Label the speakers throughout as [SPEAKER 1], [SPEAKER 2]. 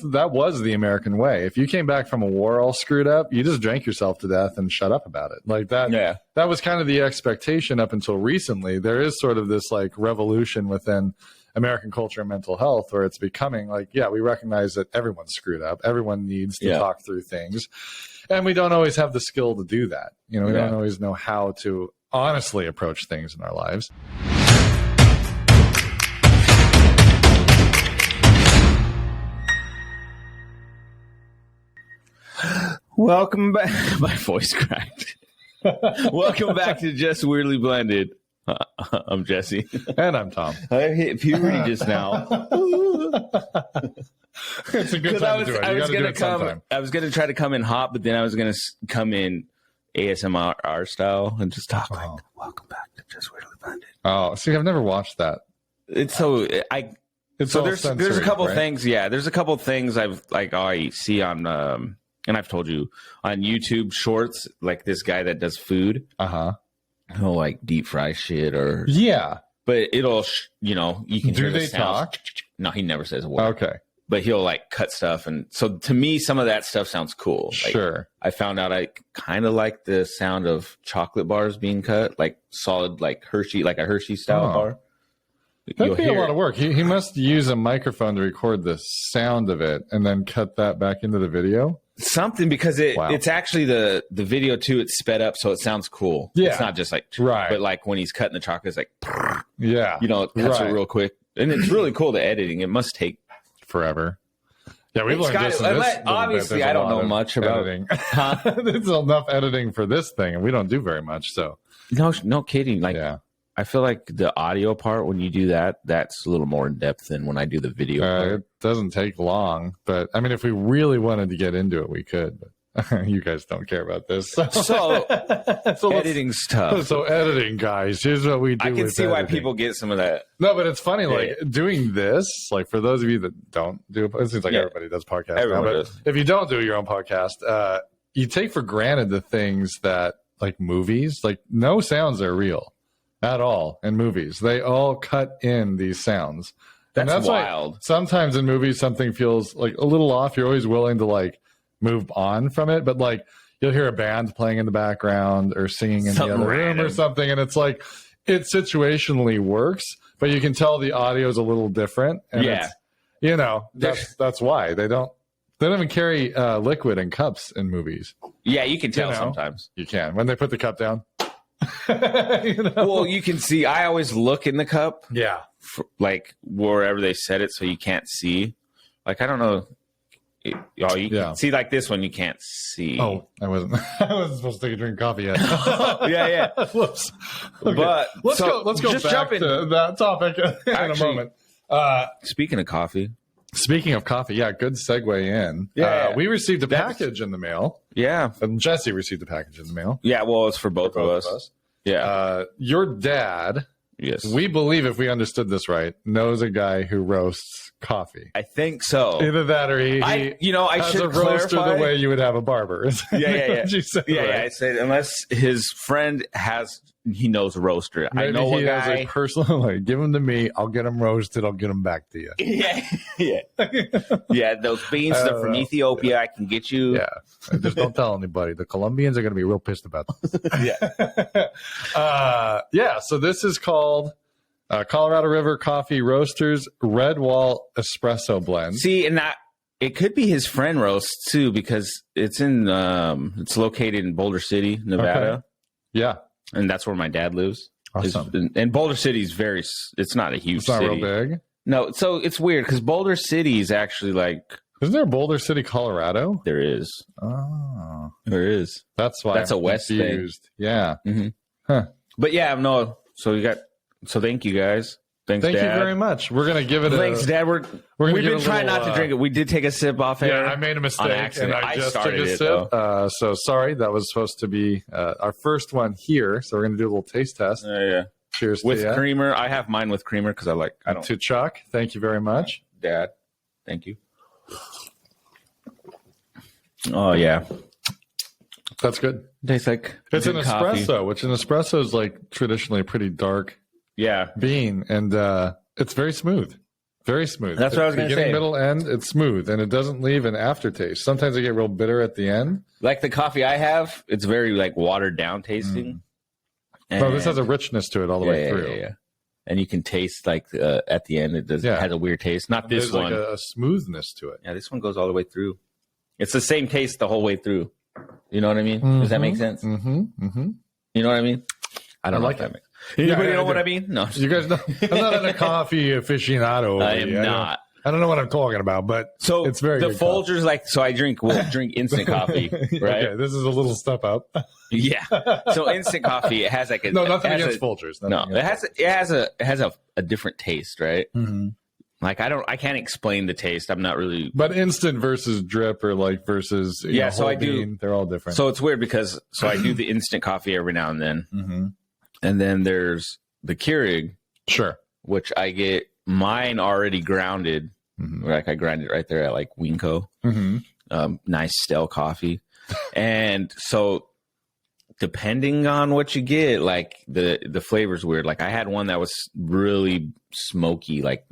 [SPEAKER 1] that was the American way. If you came back from a war all screwed up, you just drank yourself to death and shut up about it. Like that. Yeah. That was kind of the expectation up until recently. There is sort of this like revolution within American culture and mental health where it's becoming like, yeah, we recognize that everyone's screwed up. Everyone needs to talk through things. And we don't always have the skill to do that. You know, we don't always know how to honestly approach things in our lives.
[SPEAKER 2] Welcome back. My voice cracked. Welcome back to Just Weirdly Blended. I'm Jesse.
[SPEAKER 1] And I'm Tom.
[SPEAKER 2] I hit puberty just now.
[SPEAKER 1] It's a good time to do it.
[SPEAKER 2] I was going to try to come in hot, but then I was going to come in ASMR style and just talk like, welcome back to Just Weirdly Blended.
[SPEAKER 1] Oh, see, I've never watched that.
[SPEAKER 2] There's a couple things. Yeah, there's a couple things I see on, and I've told you on YouTube shorts, like this guy that does food. He'll like deep fry shit or but it'll you can hear the sounds.
[SPEAKER 1] Talk?
[SPEAKER 2] No, he never says a word.
[SPEAKER 1] Okay,
[SPEAKER 2] but he'll like cut stuff, and so to me, some of that stuff sounds cool. Like,
[SPEAKER 1] sure,
[SPEAKER 2] I found out I kind of like the sound of chocolate bars being cut, like solid, like Hershey, like a Hershey style bar.
[SPEAKER 1] That'd be a lot of work. He must use a microphone to record the sound of it and then cut that back into the video.
[SPEAKER 2] Something, because it's actually the video too. It's sped up, so it sounds cool. Yeah, it's not just like but like when he's cutting the chocolate, it's like it cuts it real quick, and it's really cool. The editing, it must take
[SPEAKER 1] forever. Yeah, we've learned this.
[SPEAKER 2] Obviously, I don't know much about
[SPEAKER 1] editing. There's enough editing for this thing, and we don't do very much. So
[SPEAKER 2] no kidding. Like I feel like the audio part, when you do that, that's a little more in depth than when I do the video.
[SPEAKER 1] It doesn't take long, but I mean, if we really wanted to get into it, we could. But you guys don't care about this,
[SPEAKER 2] so editing's tough.
[SPEAKER 1] So editing, guys, here's what we do.
[SPEAKER 2] I can see why people get some of that.
[SPEAKER 1] No, but it's funny, like doing this. Like for those of you that don't do it seems like everybody does podcasts now. But if you don't do your own podcast, you take for granted the things that, like movies, like no sounds are real at all in movies. They all cut in these sounds. That's wild. Sometimes in movies, something feels like a little off. You're always willing to like move on from it. But like you'll hear a band playing in the background or singing in the other room or something. And it's like, it situationally works, but you can tell the audio is a little different. And it's, that's why they don't even carry liquid in cups in movies.
[SPEAKER 2] Yeah, you can tell sometimes.
[SPEAKER 1] You can. When they put the cup down.
[SPEAKER 2] Well, you can see. I always look in the cup.
[SPEAKER 1] Yeah,
[SPEAKER 2] like wherever they set it, so you can't see. Like I don't know. You can see like this one. You can't see.
[SPEAKER 1] Oh, I wasn't supposed to take a drink of coffee yet.
[SPEAKER 2] yeah.
[SPEAKER 1] Whoops. Okay.
[SPEAKER 2] But
[SPEAKER 1] let's go back to that topic in a moment.
[SPEAKER 2] Speaking of coffee.
[SPEAKER 1] Speaking of coffee, good segue in. We received a package in the mail.
[SPEAKER 2] Yeah.
[SPEAKER 1] And Jesse received a package in the mail.
[SPEAKER 2] Yeah, well, it's for both of us. Yeah.
[SPEAKER 1] Your dad,
[SPEAKER 2] yes,
[SPEAKER 1] we believe, if we understood this right, knows a guy who roasts coffee.
[SPEAKER 2] I think so.
[SPEAKER 1] Either that or he
[SPEAKER 2] I
[SPEAKER 1] has
[SPEAKER 2] should
[SPEAKER 1] a roaster
[SPEAKER 2] clarify.
[SPEAKER 1] the way you would have a barber.
[SPEAKER 2] Yeah.
[SPEAKER 1] You said, right?
[SPEAKER 2] I said unless his friend he knows roaster.
[SPEAKER 1] Maybe
[SPEAKER 2] I know
[SPEAKER 1] he
[SPEAKER 2] a guy.
[SPEAKER 1] has a personal, like, give him to me. I'll get him roasted. I'll get him back to you.
[SPEAKER 2] Yeah. Those beans are from Ethiopia. I can get you.
[SPEAKER 1] Yeah. Just don't tell anybody. The Colombians are going to be real pissed about this. So this is called Colorado River Coffee Roasters Red Wall Espresso Blend.
[SPEAKER 2] See, and it could be his friend roast too, because it's it's located in Boulder City, Nevada.
[SPEAKER 1] Okay. Yeah.
[SPEAKER 2] And that's where my dad lives.
[SPEAKER 1] Awesome.
[SPEAKER 2] And Boulder City is it's not a huge city.
[SPEAKER 1] It's not real big.
[SPEAKER 2] No, so it's weird because Boulder City is actually like...
[SPEAKER 1] Isn't there Boulder City, Colorado?
[SPEAKER 2] There is.
[SPEAKER 1] Oh.
[SPEAKER 2] There is.
[SPEAKER 1] That's why
[SPEAKER 2] that's a West thing.
[SPEAKER 1] Yeah.
[SPEAKER 2] Mm-hmm.
[SPEAKER 1] Huh.
[SPEAKER 2] But so thank you guys. Thank
[SPEAKER 1] Dad.
[SPEAKER 2] You
[SPEAKER 1] very much. We're going to give it
[SPEAKER 2] Thanks, Dad. We've been trying not to drink it. We did take a sip off air.
[SPEAKER 1] Yeah, I made a mistake, and I just took a sip. So sorry. That was supposed to be our first one here. So we're going to do a little taste test.
[SPEAKER 2] Yeah.
[SPEAKER 1] Cheers
[SPEAKER 2] with creamer. I have mine with creamer because I don't.
[SPEAKER 1] To Chuck, thank you very much.
[SPEAKER 2] Dad, thank you. Oh, yeah.
[SPEAKER 1] That's good.
[SPEAKER 2] It tastes like
[SPEAKER 1] it's an espresso,
[SPEAKER 2] coffee.
[SPEAKER 1] Which an espresso is like traditionally a pretty dark bean, and it's very smooth. Very smooth.
[SPEAKER 2] That's what I was going to say.
[SPEAKER 1] Middle, end, it's smooth, and it doesn't leave an aftertaste. Sometimes I get real bitter at the end.
[SPEAKER 2] Like the coffee I have, it's very like watered down tasting.
[SPEAKER 1] But this has a richness to it all the way through.
[SPEAKER 2] Yeah. And you can taste like at the end, it has a weird taste. Not this one.
[SPEAKER 1] There's like a smoothness to it.
[SPEAKER 2] Yeah, this one goes all the way through. It's the same taste the whole way through. You know what I mean? Does that make sense?
[SPEAKER 1] Mm-hmm. Mm-hmm.
[SPEAKER 2] You know what I mean? I don't know if that makes sense. Anybody know what I mean? No.
[SPEAKER 1] You guys know? I'm not a coffee aficionado.
[SPEAKER 2] I am not.
[SPEAKER 1] I don't know what I'm talking about, but it's very good.
[SPEAKER 2] The Folgers, like, so we'll drink instant coffee, right?
[SPEAKER 1] Okay, this is a little step up.
[SPEAKER 2] Yeah. So instant coffee, it has like a
[SPEAKER 1] nothing against Folgers.
[SPEAKER 2] It has a different taste, right?
[SPEAKER 1] Mm-hmm.
[SPEAKER 2] Like I can't explain the taste. I'm not really.
[SPEAKER 1] But instant versus drip or like versus
[SPEAKER 2] so I do.
[SPEAKER 1] They're all different.
[SPEAKER 2] So it's weird because I do the instant coffee every now and then, and then there's the Keurig, which I get mine already grounded. Like I grind it right there at like Winco. Nice stale coffee, and so depending on what you get, like the flavor's weird. Like I had one that was really smoky, like.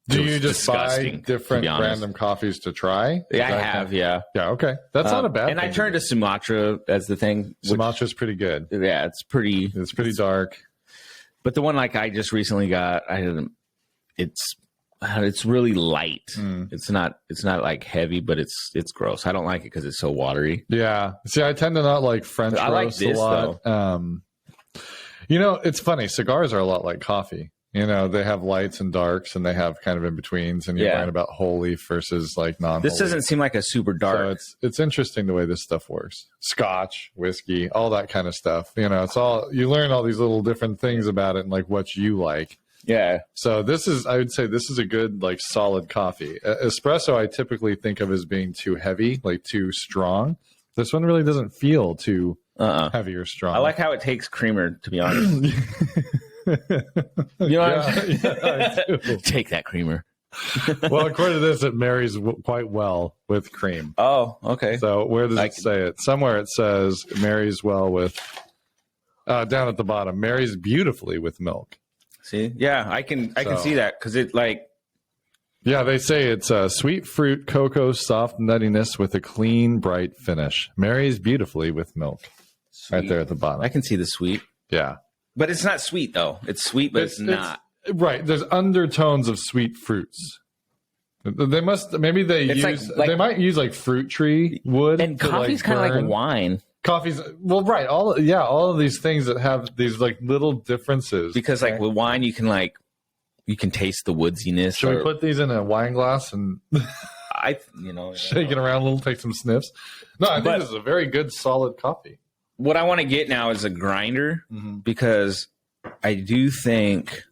[SPEAKER 1] Do you just buy different random coffees to try?
[SPEAKER 2] Yeah, I have, yeah.
[SPEAKER 1] Yeah, okay. That's not a bad thing.
[SPEAKER 2] And I turned to Sumatra as the thing.
[SPEAKER 1] Sumatra's pretty good.
[SPEAKER 2] Yeah, it's pretty
[SPEAKER 1] dark.
[SPEAKER 2] But the one like I just recently got, it's really light. It's not like heavy, but it's gross. I don't like it because it's so watery.
[SPEAKER 1] Yeah. See, I tend to not like French roast like this, a lot. Though. It's funny. Cigars are a lot like coffee. They have lights and darks, and they have kind of in betweens, and you're learning about whole leaf versus like non.
[SPEAKER 2] This doesn't seem like a super dark.
[SPEAKER 1] So it's interesting the way this stuff works. Scotch, whiskey, all that kind of stuff. It's all you learn all these little different things about it and like what you like.
[SPEAKER 2] Yeah.
[SPEAKER 1] So I would say this is a good like solid coffee. Espresso, I typically think of as being too heavy, like too strong. This one really doesn't feel too heavy or strong.
[SPEAKER 2] I like how it takes creamer, to be honest. You know what I'm saying? Take that creamer.
[SPEAKER 1] Well, according to this, it marries quite well with cream.
[SPEAKER 2] Oh, okay.
[SPEAKER 1] So where does it say it? Somewhere it says it marries well with, down at the bottom, marries beautifully with milk.
[SPEAKER 2] See? Yeah, I can see that because it like.
[SPEAKER 1] Yeah, they say it's sweet fruit, cocoa, soft nuttiness with a clean, bright finish. Marries beautifully with milk. Sweet. Right there at the bottom.
[SPEAKER 2] I can see the sweet.
[SPEAKER 1] Yeah.
[SPEAKER 2] But it's not sweet, though. It's sweet, but it's not.
[SPEAKER 1] Right. There's undertones of sweet fruits. They might use like fruit tree wood.
[SPEAKER 2] And coffee's kind of like wine.
[SPEAKER 1] Coffee's, well, right. All of these things that have these like little differences.
[SPEAKER 2] Because like with wine, you can taste the woodsiness.
[SPEAKER 1] Should we put these in a wine glass and shake it around a little, take some sniffs? No, I think this is a very good, solid coffee.
[SPEAKER 2] What I want to get now is a grinder because I do think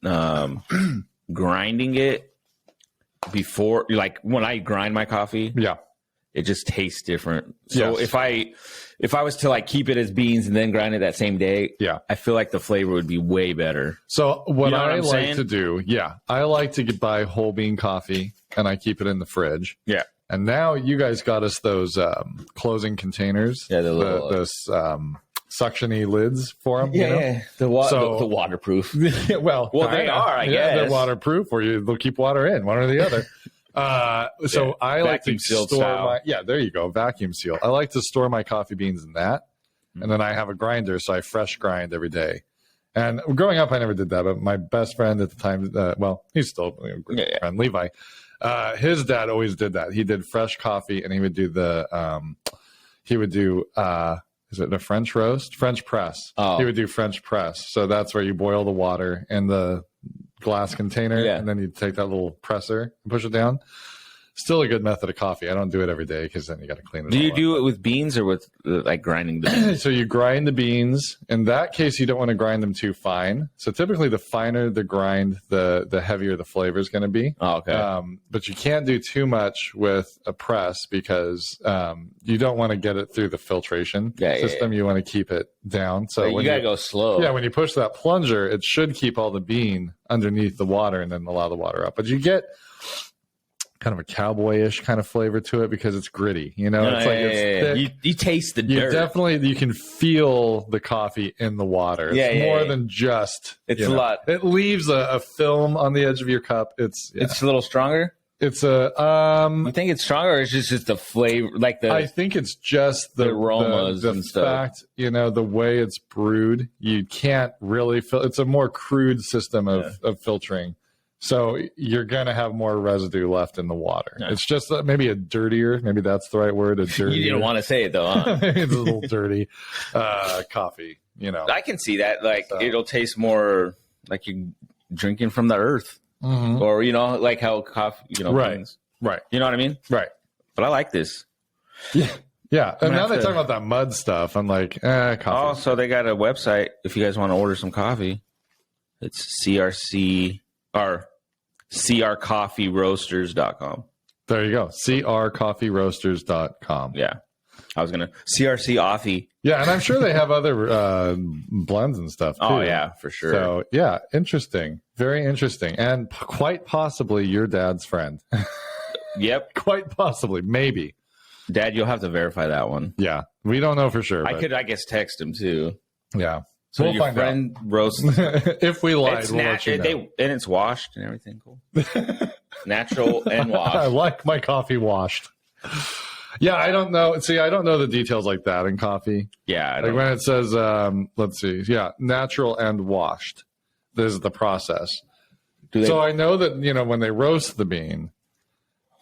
[SPEAKER 2] grinding it before, like when I grind my coffee, it just tastes different. So if I was to like keep it as beans and then grind it that same day, I feel like the flavor would be way better.
[SPEAKER 1] So what I like to do, I like to buy whole bean coffee and I keep it in the fridge. Yeah. And now you guys got us those closing containers. Yeah, those suction-y lids for them.
[SPEAKER 2] Yeah, the waterproof.
[SPEAKER 1] well,
[SPEAKER 2] they are, I guess.
[SPEAKER 1] They're waterproof, or they'll keep water in, one or the other. So I like to store there you go, vacuum seal. I like to store my coffee beans in that, and then I have a grinder, so I fresh grind every day. And growing up, I never did that, but my best friend at the time, he's still a great friend, Levi. His dad always did that. He did fresh coffee, and he would do is it the French roast? French press. Oh. He would do French press. So that's where you boil the water in the glass container, and then you take that little presser and push it down. Still a good method of coffee. I don't do it every day because then you got to clean it.
[SPEAKER 2] Do you do it with beans or with like grinding the beans?
[SPEAKER 1] So you grind the beans. In that case, you don't want to grind them too fine. So typically, the finer the grind, the heavier the flavor is going to be.
[SPEAKER 2] Oh, okay.
[SPEAKER 1] But you can't do too much with a press because you don't want to get it through the filtration system. You want to keep it down. So
[SPEAKER 2] you got to go slow.
[SPEAKER 1] Yeah, when you push that plunger, it should keep all the bean underneath the water and then allow the water up. But you get kind of a cowboyish kind of flavor to it because it's gritty. You know, it's thick.
[SPEAKER 2] You taste the dirt.
[SPEAKER 1] You can feel the coffee in the water. It's more than just.
[SPEAKER 2] It's a lot.
[SPEAKER 1] It leaves a film on the edge of your cup. It's
[SPEAKER 2] a little stronger.
[SPEAKER 1] It's a.
[SPEAKER 2] You think it's stronger, or is it just the flavor,
[SPEAKER 1] I think it's just the
[SPEAKER 2] aromas
[SPEAKER 1] the
[SPEAKER 2] and stuff.
[SPEAKER 1] Fact, the way it's brewed, you can't really it's a more crude system of filtering. So you're going to have more residue left in the water. Yeah. It's just maybe a dirtier, maybe that's the right word, a dirtier.
[SPEAKER 2] You didn't want to say it, though, huh?
[SPEAKER 1] It's a little dirty coffee,
[SPEAKER 2] I can see that. It'll taste more like you're drinking from the earth. Mm-hmm. Or, like how coffee,
[SPEAKER 1] right.
[SPEAKER 2] Beans.
[SPEAKER 1] Right.
[SPEAKER 2] You know what I mean?
[SPEAKER 1] Right.
[SPEAKER 2] But I like this.
[SPEAKER 1] Yeah. Yeah. And now they talk about that mud stuff. I'm like, coffee.
[SPEAKER 2] Oh, so they got a website. If you guys want to order some coffee, it's crcoffeeroasters.com.
[SPEAKER 1] There you go. crcoffeeroasters.com.
[SPEAKER 2] Yeah. I was going to CRC Offie.
[SPEAKER 1] Yeah. And I'm sure they have other blends and stuff too.
[SPEAKER 2] Oh, yeah, for sure.
[SPEAKER 1] So, yeah. Interesting. Very interesting. And quite possibly your dad's friend.
[SPEAKER 2] Yep.
[SPEAKER 1] Quite possibly. Maybe.
[SPEAKER 2] Dad, you'll have to verify that one.
[SPEAKER 1] Yeah. We don't know for sure.
[SPEAKER 2] I could, text him too.
[SPEAKER 1] Yeah.
[SPEAKER 2] So we'll your friend roasts.
[SPEAKER 1] If we lied, we'll let you know.
[SPEAKER 2] And it's washed and everything. Cool. Natural and washed.
[SPEAKER 1] I like my coffee washed. Yeah, I don't know. See, I don't know the details like that in coffee.
[SPEAKER 2] Yeah.
[SPEAKER 1] Like when it says, let's see. Yeah, natural and washed. This is the process. So I know that, when they roast the bean,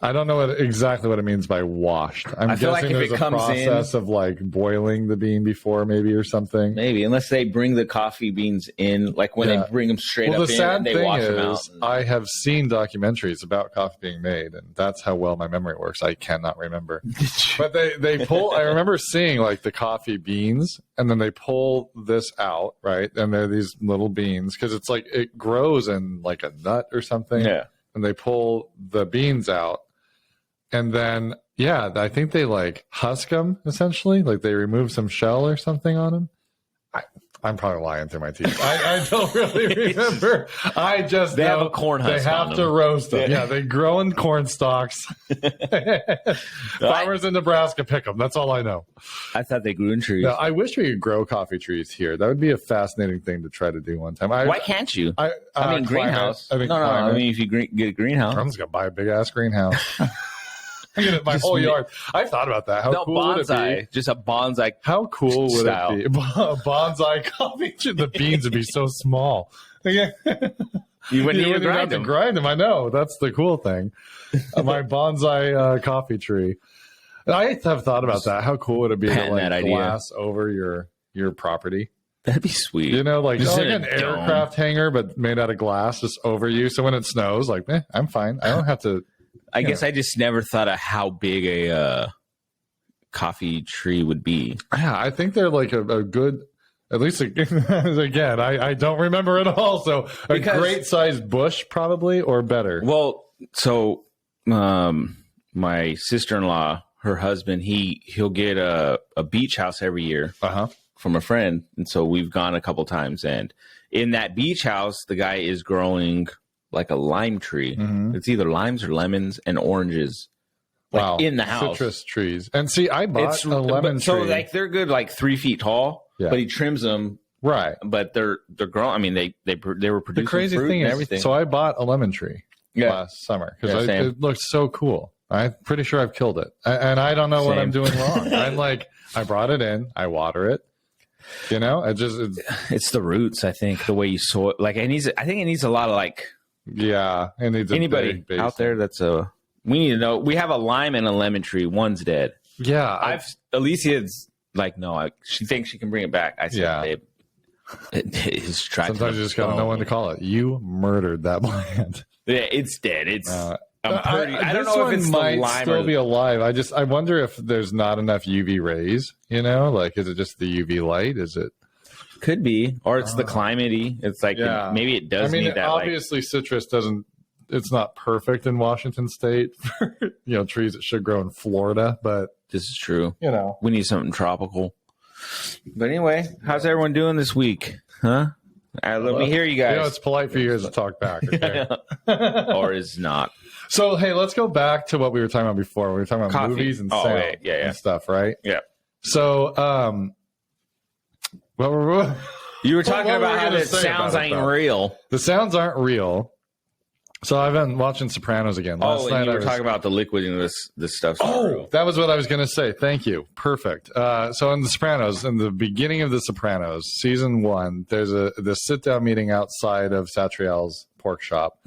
[SPEAKER 1] I don't know exactly what it means by washed. I feel guessing there's a process of boiling the bean before maybe or something.
[SPEAKER 2] Maybe, unless they bring the coffee beans in, like when they bring them straight up in and they wash them out.
[SPEAKER 1] I have seen documentaries about coffee being made, and that's how well my memory works. I cannot remember. But they pull, I remember seeing the coffee beans, and then they pull this out, right? And they're these little beans, because it's it grows in a nut or something.
[SPEAKER 2] Yeah.
[SPEAKER 1] And they pull the beans out. And then, I think they husk them essentially. They remove some shell or something on them. I'm probably lying through my teeth. I don't really remember. I just
[SPEAKER 2] they
[SPEAKER 1] know
[SPEAKER 2] have a corn husk.
[SPEAKER 1] They have to roast them. Yeah, they grow in corn stalks. Farmers in Nebraska pick them. That's all I know.
[SPEAKER 2] I thought they grew in trees.
[SPEAKER 1] No, I wish we could grow coffee trees here. That would be a fascinating thing to try to do one time.
[SPEAKER 2] Why can't you? I mean, greenhouse.
[SPEAKER 1] I
[SPEAKER 2] mean, if you get a greenhouse,
[SPEAKER 1] I'm just gonna buy a big ass greenhouse. My whole yard. I've thought about that. How cool would it be?
[SPEAKER 2] Just a bonsai.
[SPEAKER 1] How cool would it be? A bonsai coffee tree. The beans would be so small.
[SPEAKER 2] You wouldn't even
[SPEAKER 1] have to grind them. I know. That's the cool thing. My bonsai coffee tree. I have thought about that. How cool would it be to glass over your property?
[SPEAKER 2] That'd be sweet.
[SPEAKER 1] Just an aircraft hangar, but made out of glass, just over you. So when it snows, I'm fine. I don't have to.
[SPEAKER 2] I guess I just never thought of how big a coffee tree would be.
[SPEAKER 1] Yeah, I think they're a good, at least again, I don't remember it all. So great sized bush probably or better.
[SPEAKER 2] Well, so my sister-in-law, her husband, he'll get a beach house every year from a friend. And so we've gone a couple times. And in that beach house, the guy is growing a lime tree. Mm-hmm. It's either limes or lemons and oranges. In the house.
[SPEAKER 1] Citrus trees. And see, I bought a lemon tree.
[SPEAKER 2] So they're good 3 feet tall, but he trims them.
[SPEAKER 1] Right.
[SPEAKER 2] But they're growing. I mean, they were producing
[SPEAKER 1] the crazy
[SPEAKER 2] fruit
[SPEAKER 1] thing
[SPEAKER 2] and
[SPEAKER 1] is,
[SPEAKER 2] everything.
[SPEAKER 1] So I bought a lemon tree last summer because it looked so cool. I'm pretty sure I've killed it. And I don't know what I'm doing wrong. I brought it in, I water it.
[SPEAKER 2] It's the roots, I think, the way you sow it. I think it needs a lot of
[SPEAKER 1] it needs
[SPEAKER 2] anybody out there we need to know. We have a lime and a lemon tree. One's dead.
[SPEAKER 1] Yeah.
[SPEAKER 2] Alicia's no, she thinks she can bring it back. I said, babe, it's tried.
[SPEAKER 1] Sometimes you just got to know when to call it. You murdered that plant.
[SPEAKER 2] Yeah, it's dead. It's, I don't know if it's
[SPEAKER 1] might
[SPEAKER 2] the lime
[SPEAKER 1] still be alive. I wonder if there's not enough UV rays, is it just the UV light? Is it?
[SPEAKER 2] Could be, or it's the climate-y. It's maybe it does need that.
[SPEAKER 1] Obviously, citrus doesn't. It's not perfect in Washington State for trees that should grow in Florida, but
[SPEAKER 2] this is true. We need something tropical. But anyway, how's everyone doing this week? Huh? Let me hear you guys.
[SPEAKER 1] It's polite for you guys to talk back, okay?
[SPEAKER 2] Or is not.
[SPEAKER 1] So, hey, let's go back to what we were talking about before. We were talking about movies and sound and stuff, right?
[SPEAKER 2] Yeah.
[SPEAKER 1] So,
[SPEAKER 2] you were talking about how the sounds ain't real.
[SPEAKER 1] The sounds aren't real. So I've been watching Sopranos again.
[SPEAKER 2] Last night you were talking about the liquid and this stuff.
[SPEAKER 1] That was what I was going to say. Thank you. Perfect. So in the Sopranos, in the beginning of the Sopranos, season 1, there's this sit-down meeting outside of Satriel's pork shop,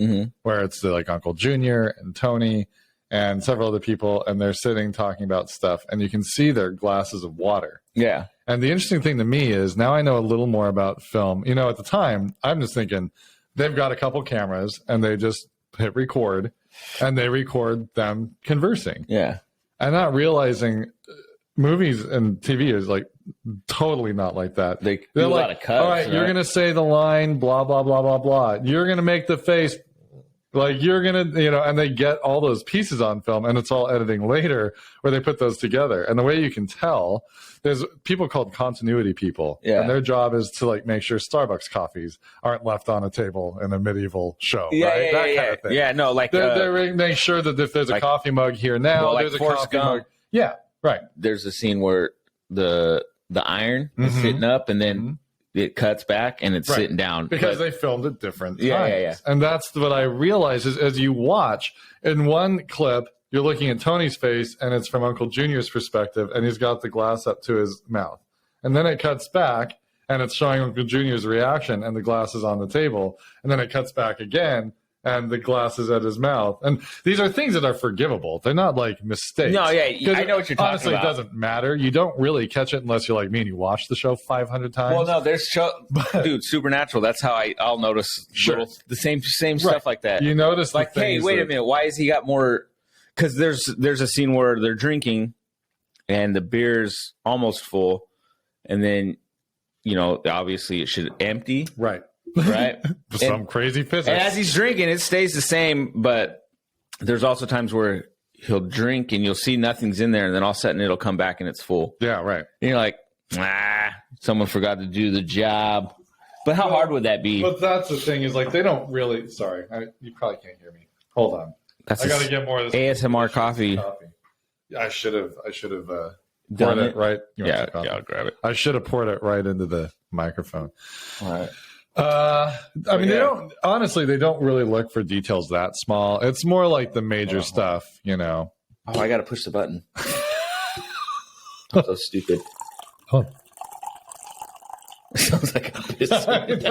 [SPEAKER 1] where it's like Uncle Junior and Tony and several other people, and they're sitting talking about stuff, and you can see their glasses of water.
[SPEAKER 2] Yeah.
[SPEAKER 1] And the interesting thing to me is now I know a little more about film. You know, at the time, I'm just thinking, they've got a couple cameras and they just hit record and they record them conversing.
[SPEAKER 2] Yeah.
[SPEAKER 1] And not realizing movies and TV is like totally not like that.
[SPEAKER 2] They do a lot of cuts.
[SPEAKER 1] All right, you're going to say the line, blah, blah, blah, blah, blah. You're going to make the face. Like you're going to, and they get all those pieces on film and it's all editing later where they put those together. And the way you can tell, there's people called continuity people. Yeah. And their job is to like make sure Starbucks coffees aren't left on a table in a medieval show.
[SPEAKER 2] Yeah,
[SPEAKER 1] right?
[SPEAKER 2] Yeah,
[SPEAKER 1] that kind of thing.
[SPEAKER 2] Yeah, no, like
[SPEAKER 1] they're making sure that if there's a coffee mug here now, there's a coffee mug. Yeah, right.
[SPEAKER 2] There's a scene where the iron is sitting up and then it cuts back and it's sitting down.
[SPEAKER 1] Because they filmed at different times.
[SPEAKER 2] Yeah.
[SPEAKER 1] And that's what I realized is as you watch, in one clip, you're looking at Tony's face and it's from Uncle Junior's perspective and he's got the glass up to his mouth. And then it cuts back and it's showing Uncle Junior's reaction and the glass is on the table. And then it cuts back again and the glass is at his mouth. And these are things that are forgivable. They're not like mistakes.
[SPEAKER 2] No, yeah, I know what you're talking
[SPEAKER 1] honestly,
[SPEAKER 2] about.
[SPEAKER 1] It doesn't matter. You don't really catch it unless you're like me and you watch the show 500 times.
[SPEAKER 2] Well, no, there's dude, Supernatural. That's how I'll notice the same stuff like that.
[SPEAKER 1] You notice
[SPEAKER 2] like, hey, wait a minute, why has he got more? Because there's a scene where they're drinking and the beer's almost full, and then obviously it should empty.
[SPEAKER 1] Right.
[SPEAKER 2] Some
[SPEAKER 1] crazy physics.
[SPEAKER 2] And as he's drinking, it stays the same, but there's also times where he'll drink and you'll see nothing's in there, and then all of a sudden it'll come back and it's full.
[SPEAKER 1] Yeah, right.
[SPEAKER 2] And you're like, someone forgot to do the job. But how hard would that be?
[SPEAKER 1] But that's the thing is like they don't really. Sorry, you probably can't hear me. Hold on. I got to get more of this
[SPEAKER 2] ASMR coffee.
[SPEAKER 1] I should have poured it right.
[SPEAKER 2] Yeah, I'll grab it.
[SPEAKER 1] I should have poured it right into the microphone.
[SPEAKER 2] All right.
[SPEAKER 1] I mean, they don't really look for details that small. It's more like the major stuff, Oh,
[SPEAKER 2] I got to push the button. I'm so stupid.
[SPEAKER 1] Oh.
[SPEAKER 2] Sounds like a business.
[SPEAKER 1] I was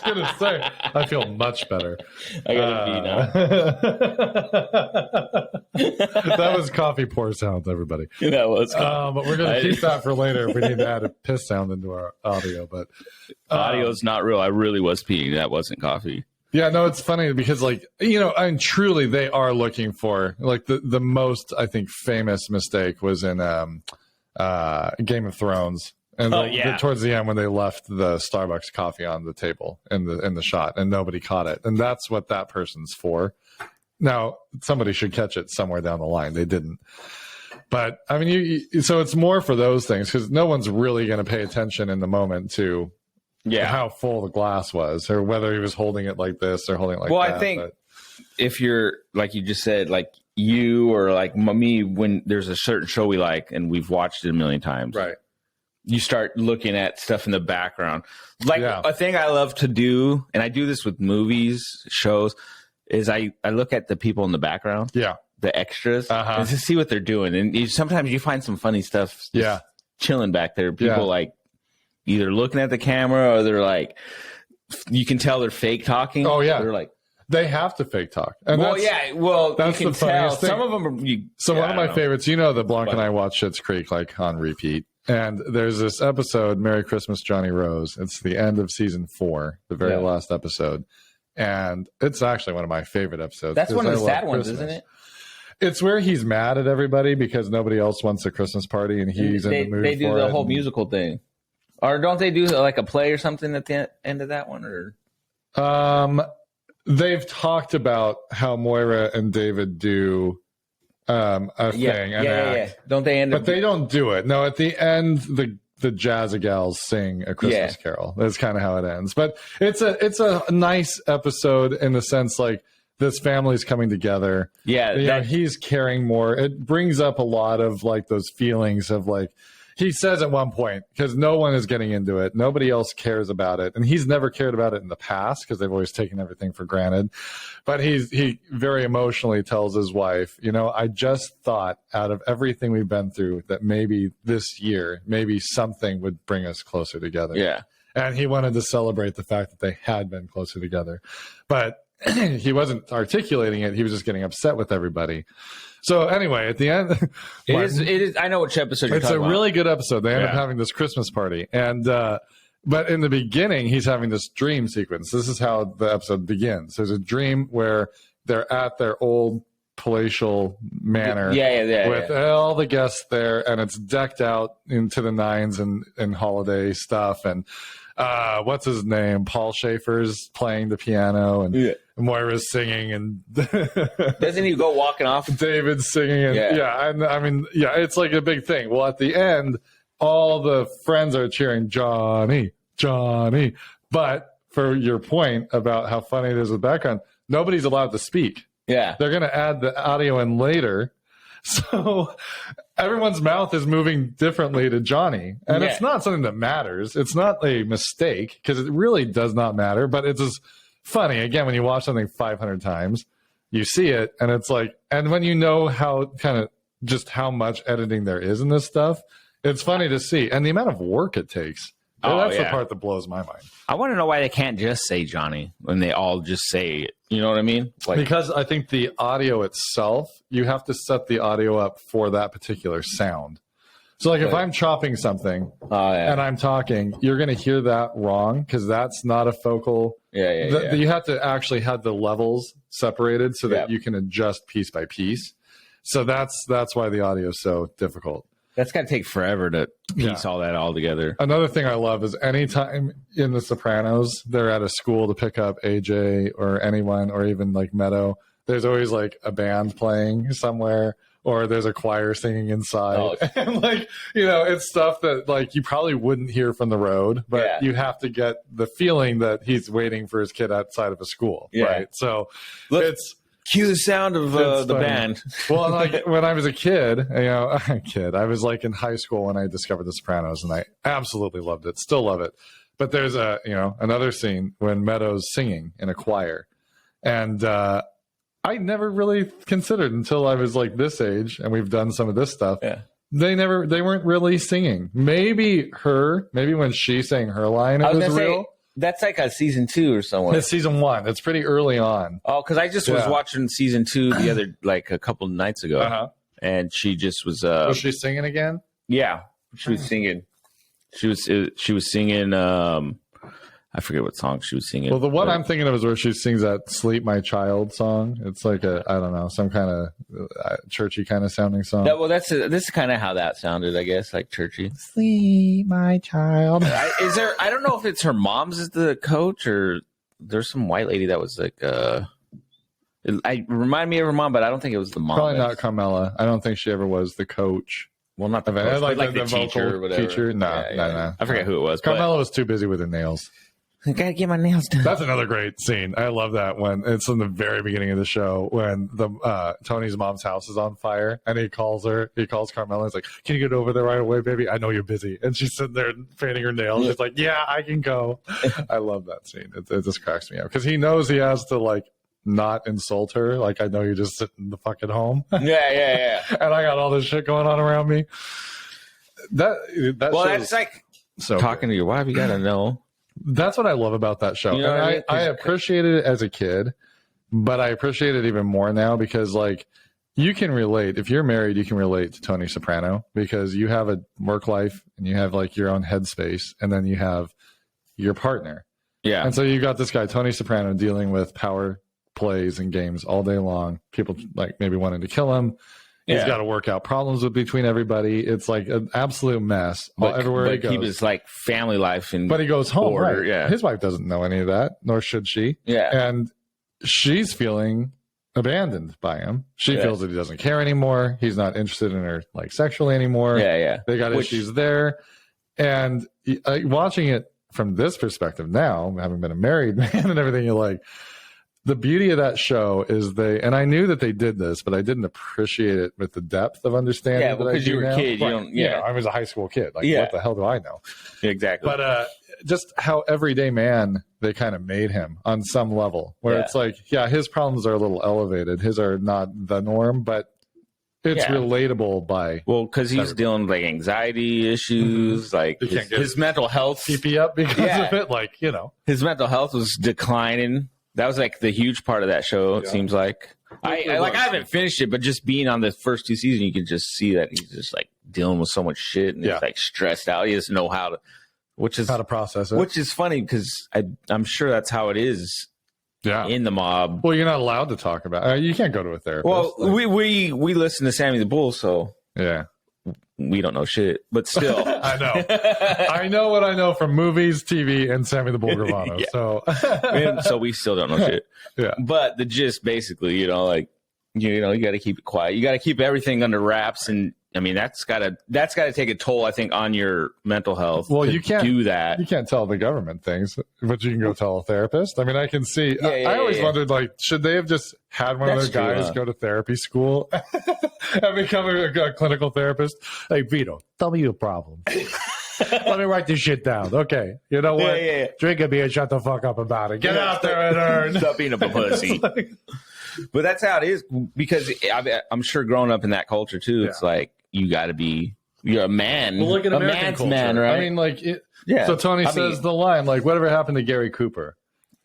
[SPEAKER 1] going to say, I feel much better.
[SPEAKER 2] I got to pee
[SPEAKER 1] now. That was coffee pour sounds, everybody.
[SPEAKER 2] That was.
[SPEAKER 1] But we're going to keep that for later if we need to add a piss sound into our audio. But
[SPEAKER 2] audio's not real. I really was peeing. That wasn't coffee.
[SPEAKER 1] Yeah, no, it's funny because, and truly they are looking for, like, the most, I think, famous mistake was in Game of Thrones. And towards the end when they left the Starbucks coffee on the table in the shot and nobody caught it. And that's what that person's for. Now, somebody should catch it somewhere down the line. They didn't. But, I mean, so it's more for those things because no one's really going to pay attention in the moment to how full the glass was or whether he was holding it like this or holding it like that.
[SPEAKER 2] Well, I think if you're, like you just said, like you or like me, when there's a certain show we like and we've watched it a million times.
[SPEAKER 1] Right.
[SPEAKER 2] You start looking at stuff in the background. Like a thing I love to do, and I do this with movies, shows, is I look at the people in the background.
[SPEAKER 1] Yeah.
[SPEAKER 2] The extras. And to see what they're doing. And sometimes you find some funny stuff chilling back there. People like either looking at the camera or they're like, you can tell they're fake talking.
[SPEAKER 1] Oh, yeah.
[SPEAKER 2] They're like,
[SPEAKER 1] they have to fake talk. And
[SPEAKER 2] that's you can tell.
[SPEAKER 1] Thing.
[SPEAKER 2] Some of them are.
[SPEAKER 1] One of my favorites, that Blanc and I watch Schitt's Creek like on repeat. And there's this episode, Merry Christmas, Johnny Rose. It's the end of season 4, the very last episode. And it's actually one of my favorite episodes.
[SPEAKER 2] That's one of the sad ones, isn't it?
[SPEAKER 1] It's where he's mad at everybody because nobody else wants a Christmas party and he's in the mood for it.
[SPEAKER 2] They do the whole musical thing. Or don't they do like a play or something at the end of that one? Or
[SPEAKER 1] they've talked about how Moira and David do a thing, an act.
[SPEAKER 2] Don't they end up?
[SPEAKER 1] But they don't do it. No, at the end, the Jazzagals sing A Christmas Carol. That's kind of how it ends. But it's a nice episode in the sense like this family's coming together.
[SPEAKER 2] Yeah.
[SPEAKER 1] He's caring more. It brings up a lot of like those feelings of like, he says at one point, because no one is getting into it, nobody else cares about it, and he's never cared about it in the past because they've always taken everything for granted. But he very emotionally tells his wife, I just thought out of everything we've been through that maybe this year, maybe something would bring us closer together.
[SPEAKER 2] Yeah.
[SPEAKER 1] And he wanted to celebrate the fact that they had been closer together. But he wasn't articulating it. He was just getting upset with everybody. So anyway, at the end,
[SPEAKER 2] it is. I know which episode you're talking about.
[SPEAKER 1] It's a really good episode. They end up having this Christmas party, and but in the beginning, he's having this dream sequence. This is how the episode begins. There's a dream where they're at their old palatial manor, with all the guests there, and it's decked out into the nines and holiday stuff, and what's his name? Paul Schaefer's playing the piano, and Moira's singing, and
[SPEAKER 2] doesn't he go walking off?
[SPEAKER 1] David's singing, and it's like a big thing. Well, at the end, all the friends are cheering Johnny, Johnny. But for your point about how funny it is with background, nobody's allowed to speak.
[SPEAKER 2] Yeah,
[SPEAKER 1] they're going to add the audio in later. So everyone's mouth is moving differently to Johnny. And it's not something that matters. It's not a mistake because it really does not matter. But it's just funny. Again, when you watch something 500 times, you see it. And it's like, and when you know how kind of just how much editing there is in this stuff, it's funny to see. And the amount of work it takes. That's the part that blows my mind.
[SPEAKER 2] I want to know why they can't just say Johnny when they all just say it. You know what I mean?
[SPEAKER 1] Like, because I think the audio itself, you have to set the audio up for that particular sound. So like if I'm chopping something and I'm talking, you're going to hear that wrong because that's not a focal. You have to actually have the levels separated so that you can adjust piece by piece. So that's why the audio is so difficult.
[SPEAKER 2] That's got to take forever to piece all that all together.
[SPEAKER 1] Another thing I love is anytime in The Sopranos, they're at a school to pick up AJ or anyone or even like Meadow, there's always like a band playing somewhere or there's a choir singing inside. And like, it's stuff that like you probably wouldn't hear from the road, but you have to get the feeling that he's waiting for his kid outside of a school. Right. So it's...
[SPEAKER 2] Cue the sound of the band.
[SPEAKER 1] Well, like when I was a kid, I was like in high school when I discovered The Sopranos, and I absolutely loved it. Still love it. But there's another scene when Meadows singing in a choir, and I never really considered until I was like this age, and we've done some of this stuff.
[SPEAKER 2] Yeah.
[SPEAKER 1] They weren't really singing. Maybe when she sang her line, it was real.
[SPEAKER 2] That's like a season 2 or somewhere.
[SPEAKER 1] It's season 1. It's pretty early on.
[SPEAKER 2] Oh, because I just was watching season 2 the other, like a couple nights ago, and she just was.
[SPEAKER 1] Was she singing again?
[SPEAKER 2] Yeah, she was singing. She was singing. I forget what song she was singing.
[SPEAKER 1] Well, the one I'm thinking of is where she sings that "Sleep My Child" song. It's like I don't know, some kind of churchy kind of sounding song.
[SPEAKER 2] This is kind of how that sounded, I guess, like churchy.
[SPEAKER 1] Sleep my child.
[SPEAKER 2] I don't know if it's her mom's is the coach or there's some white lady that was like I remind me of her mom, but I don't think it was the mom.
[SPEAKER 1] Probably not Carmela. I don't think she ever was the coach.
[SPEAKER 2] Well, not the coach,
[SPEAKER 1] like
[SPEAKER 2] the teacher or whatever.
[SPEAKER 1] Teacher? No.
[SPEAKER 2] I forget who it was.
[SPEAKER 1] Carmela was too busy with her nails.
[SPEAKER 2] I gotta get my nails done.
[SPEAKER 1] That's another great scene. I love that when it's in the very beginning of the show when the Tony's mom's house is on fire and he calls Carmela. He's like, "Can you get over there right away, baby? I know you're busy." And she's sitting there painting her nails. She's like, "Yeah, I can go." I love that scene. It just cracks me up because he knows he has to like not insult her. Like, I know you're just sitting the fucking home.
[SPEAKER 2] Yeah.
[SPEAKER 1] And I got all this shit going on around me.
[SPEAKER 2] That's like talking to your wife. You gotta know.
[SPEAKER 1] That's what I love about that show. And I appreciated it as a kid, but I appreciate it even more now because, like, you can relate. If you're married, you can relate to Tony Soprano because you have a work life and you have, like, your own headspace, and then you have your partner.
[SPEAKER 2] Yeah.
[SPEAKER 1] And so you got this guy, Tony Soprano, dealing with power plays and games all day long. People, like, maybe wanting to kill him. He's got to work out problems between everybody. It's like an absolute mess everywhere he goes.
[SPEAKER 2] Keep his like family life in
[SPEAKER 1] But he goes home,
[SPEAKER 2] order,
[SPEAKER 1] right?
[SPEAKER 2] Yeah.
[SPEAKER 1] His wife doesn't know any of that, nor should she.
[SPEAKER 2] Yeah.
[SPEAKER 1] And she's feeling abandoned by him. She feels that he doesn't care anymore. He's not interested in her like sexually anymore.
[SPEAKER 2] Yeah.
[SPEAKER 1] They got issues there. And watching it from this perspective now, having been a married man and everything, you're like, the beauty of that show is and I knew that they did this, but I didn't appreciate it with the depth of understanding.
[SPEAKER 2] Yeah, because you were a kid.
[SPEAKER 1] I was a high school kid. Like, what the hell do I know?
[SPEAKER 2] Exactly.
[SPEAKER 1] But just how everyday man they kind of made him on some level, where it's like, his problems are a little elevated. His are not the norm, but it's relatable
[SPEAKER 2] because he's dealing with like anxiety issues, like his mental health
[SPEAKER 1] PP up because of it. Like,
[SPEAKER 2] his mental health was declining. That was like the huge part of that show. It seems like I haven't finished it, but just being on the first 2 seasons, you can just see that he's just like dealing with so much shit and he's like stressed out. He doesn't know how to process it. Which is funny because I'm sure that's how it is. Yeah. In the mob.
[SPEAKER 1] Well, you're not allowed to talk about. You can't go to a therapist.
[SPEAKER 2] Well, we listen to Sammy the Bull, so we don't know shit, but still,
[SPEAKER 1] I know what I know from movies, TV, and Sammy the Bull Gravano.
[SPEAKER 2] So we still don't know shit. Yeah, but the gist, basically, you got to keep it quiet. You got to keep everything under wraps, and I mean that's got to take a toll, I think, on your mental health.
[SPEAKER 1] Well, you can't
[SPEAKER 2] do that.
[SPEAKER 1] You can't tell the government things, but you can go tell a therapist. I mean, I can see. I always wondered, like, should they have just had one of those guys go to therapy school and become a clinical therapist? Hey, Vito, tell me your problem. Let me write this shit down. Okay. You know what? Drink a beer and shut the fuck up about it. Get out there and earn.
[SPEAKER 2] Stop being a pussy. But that's how it is, because I'm sure growing up in that culture too, it's like you're a man.
[SPEAKER 1] Well, look at American
[SPEAKER 2] man's
[SPEAKER 1] culture.
[SPEAKER 2] Man, right?
[SPEAKER 1] I mean, like, so Tony says the line, like, whatever happened to Gary Cooper?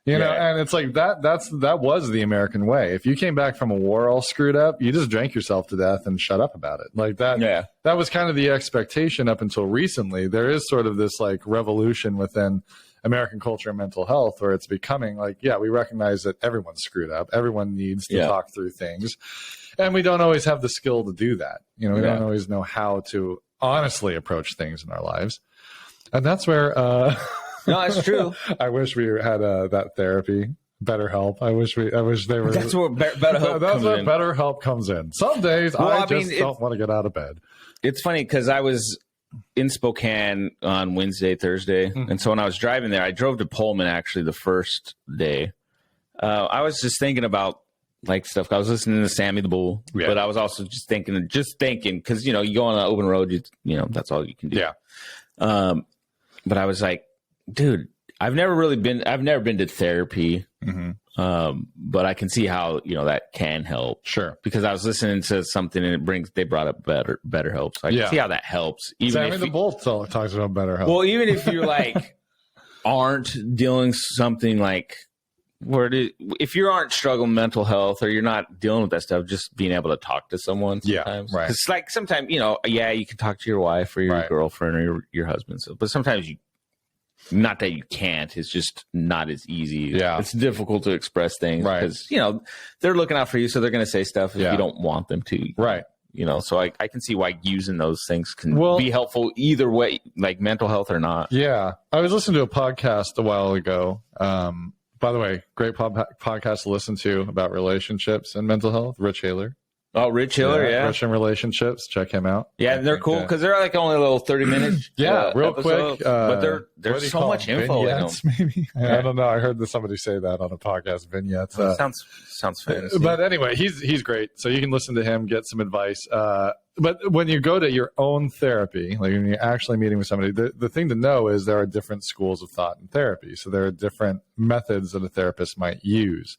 [SPEAKER 1] You know, and it's like that was the American way. If you came back from a war all screwed up, you just drank yourself to death and shut up about it. Like that. Yeah. That was kind of the expectation up until recently. There is sort of this like revolution within American culture and mental health where it's becoming like, we recognize that everyone's screwed up. Everyone needs to talk through things. And we don't always have the skill to do that. You know, we don't always know how to honestly approach things in our lives. And that's where,
[SPEAKER 2] no, it's true.
[SPEAKER 1] I wish we had that therapy, BetterHelp. I wish they were.
[SPEAKER 2] That's where
[SPEAKER 1] BetterHelp comes in. Some days I don't want to get out of bed.
[SPEAKER 2] It's funny because I was in Spokane on Wednesday, Thursday, and so when I was driving there, I drove to Pullman actually the first day. I was just thinking about like stuff. I was listening to Sammy the Bull, but I was also just thinking because you go on an open road, you know that's all you can do. Yeah. But I was like, dude, I've never been to therapy, but I can see how that can help. Sure, because I was listening to something and they brought up BetterHelp, so I can see how that helps. Even
[SPEAKER 1] Sammy the Bull talks about BetterHelp.
[SPEAKER 2] Well, even if you're like aren't dealing something like if you aren't struggling mental health or you're not dealing with that stuff, just being able to talk to someone sometimes. Right. Because like sometimes you can talk to your wife or your girlfriend or your husband, but sometimes not that you can't, it's just not as easy. Yeah. It's difficult to express things because, they're looking out for you. So they're going to say stuff if you don't want them to. Right. So I can see why using those things can be helpful either way, like mental health or not.
[SPEAKER 1] Yeah. I was listening to a podcast a while ago. By the way, great podcast to listen to about relationships and mental health. Rich Haler.
[SPEAKER 2] Oh, Rich Hiller,
[SPEAKER 1] Rich in Relationships. Check him out.
[SPEAKER 2] Yeah, they're cool because they're like only a little 30 minutes.
[SPEAKER 1] Real
[SPEAKER 2] episodes,
[SPEAKER 1] quick.
[SPEAKER 2] But there's so much info in them.
[SPEAKER 1] Maybe I don't know. I heard somebody say that on a podcast. Vignettes.
[SPEAKER 2] Sounds fantasy.
[SPEAKER 1] But anyway, he's great. So you can listen to him, get some advice. But when you go to your own therapy, like when you're actually meeting with somebody, the thing to know is there are different schools of thought in therapy. So there are different methods that a therapist might use.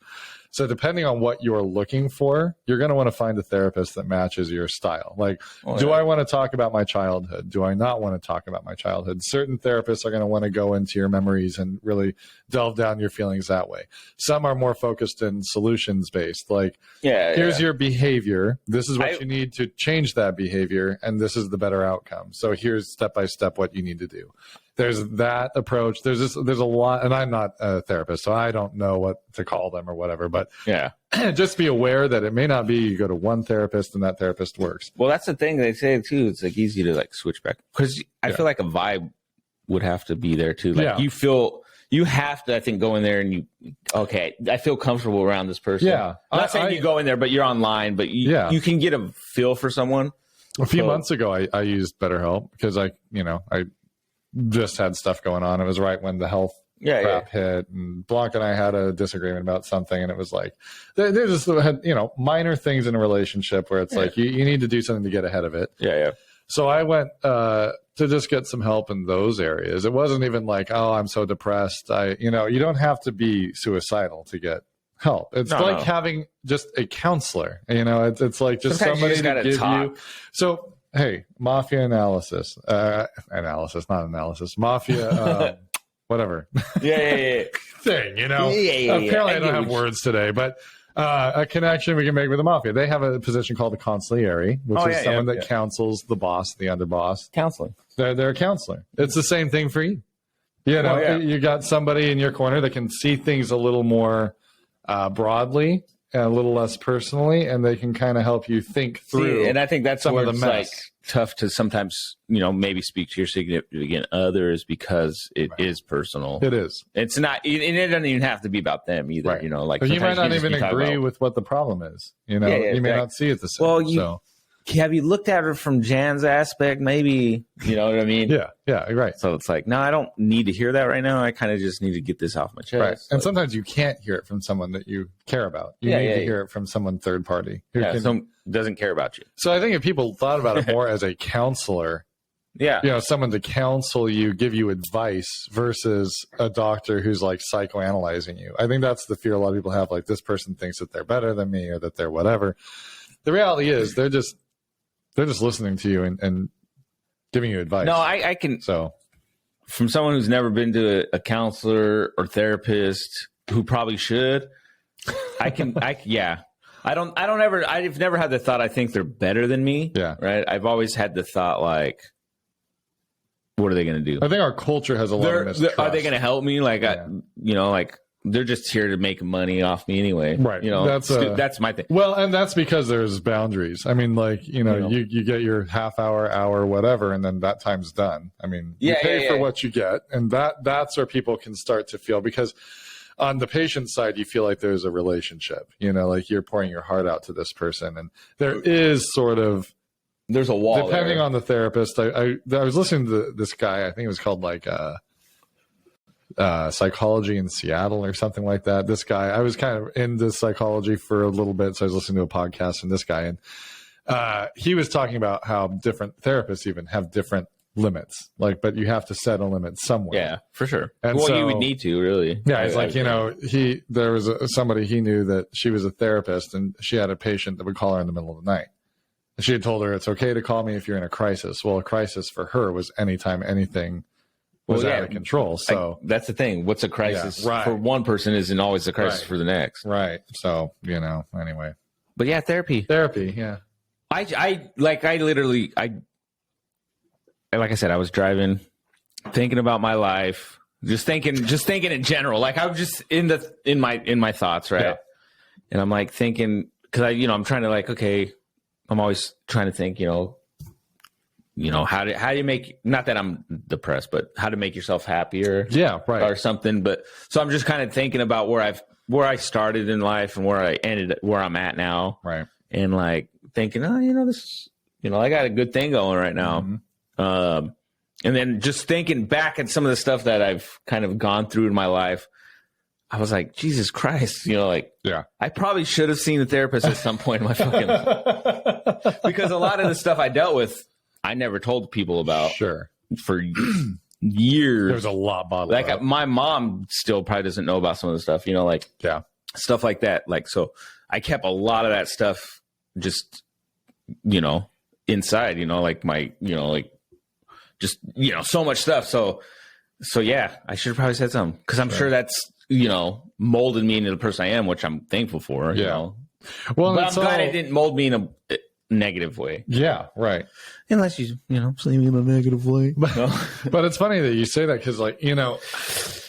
[SPEAKER 1] So depending on what you're looking for, you're going to want to find a therapist that matches your style. Like, do I want to talk about my childhood? Do I not want to talk about my childhood? Certain therapists are going to want to go into your memories and really delve down your feelings that way. Some are more focused in solutions based. Like, here's your behavior. This is what you need to change that behavior. And this is the better outcome. So here's step by step what you need to do. There's that approach. There's a lot, and I'm not a therapist, so I don't know what to call them or whatever. But just be aware that it may not be you go to one therapist and that therapist works.
[SPEAKER 2] Well, that's the thing they say too. It's like easy to like switch back because I feel like a vibe would have to be there too. Like you have to, I think, go in there and I feel comfortable around this person. Yeah, I'm not saying you go in there, but you're online, but you can get a feel for someone.
[SPEAKER 1] A few months ago, I used BetterHelp because I just had stuff going on. It was right when the health crap hit, and Blanc and I had a disagreement about something, and it was like they just had, you know, minor things in a relationship where it's like you need to do something to get ahead of it. So I went to just get some help in those areas. It wasn't even like, oh, I'm so depressed. You don't have to be suicidal to get help. It's having just a counselor. You know, it's like just sometimes somebody to give you. So hey, mafia analysis, not analysis, mafia. Whatever. Thing, you know. Apparently, I don't have words today, but a connection we can make with the mafia. They have a position called a consigliere, which is someone that counsels the boss, the underboss.
[SPEAKER 2] Counseling.
[SPEAKER 1] They're a counselor. It's the same thing for you. You know, you got somebody in your corner that can see things a little more broadly and a little less personally, and they can kind of help you think through.
[SPEAKER 2] And I think that's some of the like tough to sometimes, you know, maybe speak to your significant others because it is personal.
[SPEAKER 1] It is.
[SPEAKER 2] It's not, and it doesn't even have to be about them either. You know, like
[SPEAKER 1] but you might not even agree with what the problem is. You know, you may not see it the same.
[SPEAKER 2] Well, have you looked at it from Jan's aspect? Maybe, you know what I mean?
[SPEAKER 1] Yeah, right.
[SPEAKER 2] So it's like, no, I don't need to hear that right now. I kind of just need to get this off my chest.
[SPEAKER 1] Right. And sometimes you can't hear it from someone that you care about. You need to hear it from someone third party who
[SPEAKER 2] doesn't care about you.
[SPEAKER 1] So I think if people thought about it more as a counselor, you know, someone to counsel you, give you advice versus a doctor who's like psychoanalyzing you. I think that's the fear a lot of people have. Like, this person thinks that they're better than me or that they're whatever. The reality is they're just listening to you and giving you advice.
[SPEAKER 2] No, I can. So, from someone who's never been to a counselor or therapist who probably should, I've never had the thought I think they're better than me.
[SPEAKER 1] Yeah.
[SPEAKER 2] Right. I've always had the thought like, what are they going to do?
[SPEAKER 1] I think our culture has a lot of mistrust.
[SPEAKER 2] Are they going to help me? Like, like, they're just here to make money off me anyway.
[SPEAKER 1] Right.
[SPEAKER 2] You know, that's my thing.
[SPEAKER 1] Well, and that's because there's boundaries. I mean, like, you get your half hour, whatever, and then that time's done. I mean, you pay for what you get. And that's where people can start to feel, because on the patient side, you feel like there's a relationship, you know, like you're pouring your heart out to this person. And there is sort of,
[SPEAKER 2] there's a wall
[SPEAKER 1] depending on the therapist. I was listening to this guy, I think it was called like, Psychology in Seattle or something like that. This guy, I was kind of into psychology for a little bit, so I was listening to a podcast, and this guy, and he was talking about how different therapists even have different limits, like, but you have to set a limit somewhere.
[SPEAKER 2] Yeah, for sure.
[SPEAKER 1] And
[SPEAKER 2] well, you would need to, really.
[SPEAKER 1] Yeah, it's like, you know, there was somebody he knew that she was a therapist, and she had a patient that would call her in the middle of the night. She had told her, it's okay to call me if you're in a crisis. Well, a crisis for her was anytime anything was out of control. So
[SPEAKER 2] that's the thing. What's a crisis for one person isn't always a crisis for the next.
[SPEAKER 1] Right. So, you know, anyway.
[SPEAKER 2] But yeah, therapy.
[SPEAKER 1] Yeah.
[SPEAKER 2] I literally, like I said, I was driving, thinking about my life, just thinking in general. Like, I was just in my thoughts, right? Yeah. And I'm like thinking, because I'm trying to, like, okay, I'm always trying to think, how do you make, not that I'm depressed, but how to make yourself happier.
[SPEAKER 1] Yeah, right.
[SPEAKER 2] Or something. But so I'm just kind of thinking about where I started in life and where I ended, where I'm at now.
[SPEAKER 1] Right.
[SPEAKER 2] And like thinking, this, I got a good thing going right now. Mm-hmm. And then just thinking back at some of the stuff that I've kind of gone through in my life, I was like, Jesus Christ, I probably should have seen a therapist at some point in my fucking life. Because a lot of the stuff I dealt with, I never told people about.
[SPEAKER 1] Sure.
[SPEAKER 2] For years.
[SPEAKER 1] There's a lot bottled
[SPEAKER 2] up. My mom still probably doesn't know about some of the stuff, stuff like that. Like, so I kept a lot of that stuff just, inside, like my, just, so much stuff. So yeah, I should have probably said something, because I'm sure that's, molded me into the person I am, which I'm thankful for. Well, but I'm glad it didn't mold me in a negative way.
[SPEAKER 1] Yeah, right.
[SPEAKER 2] Unless you see me in a negative way.
[SPEAKER 1] But it's funny that you say that, because, like,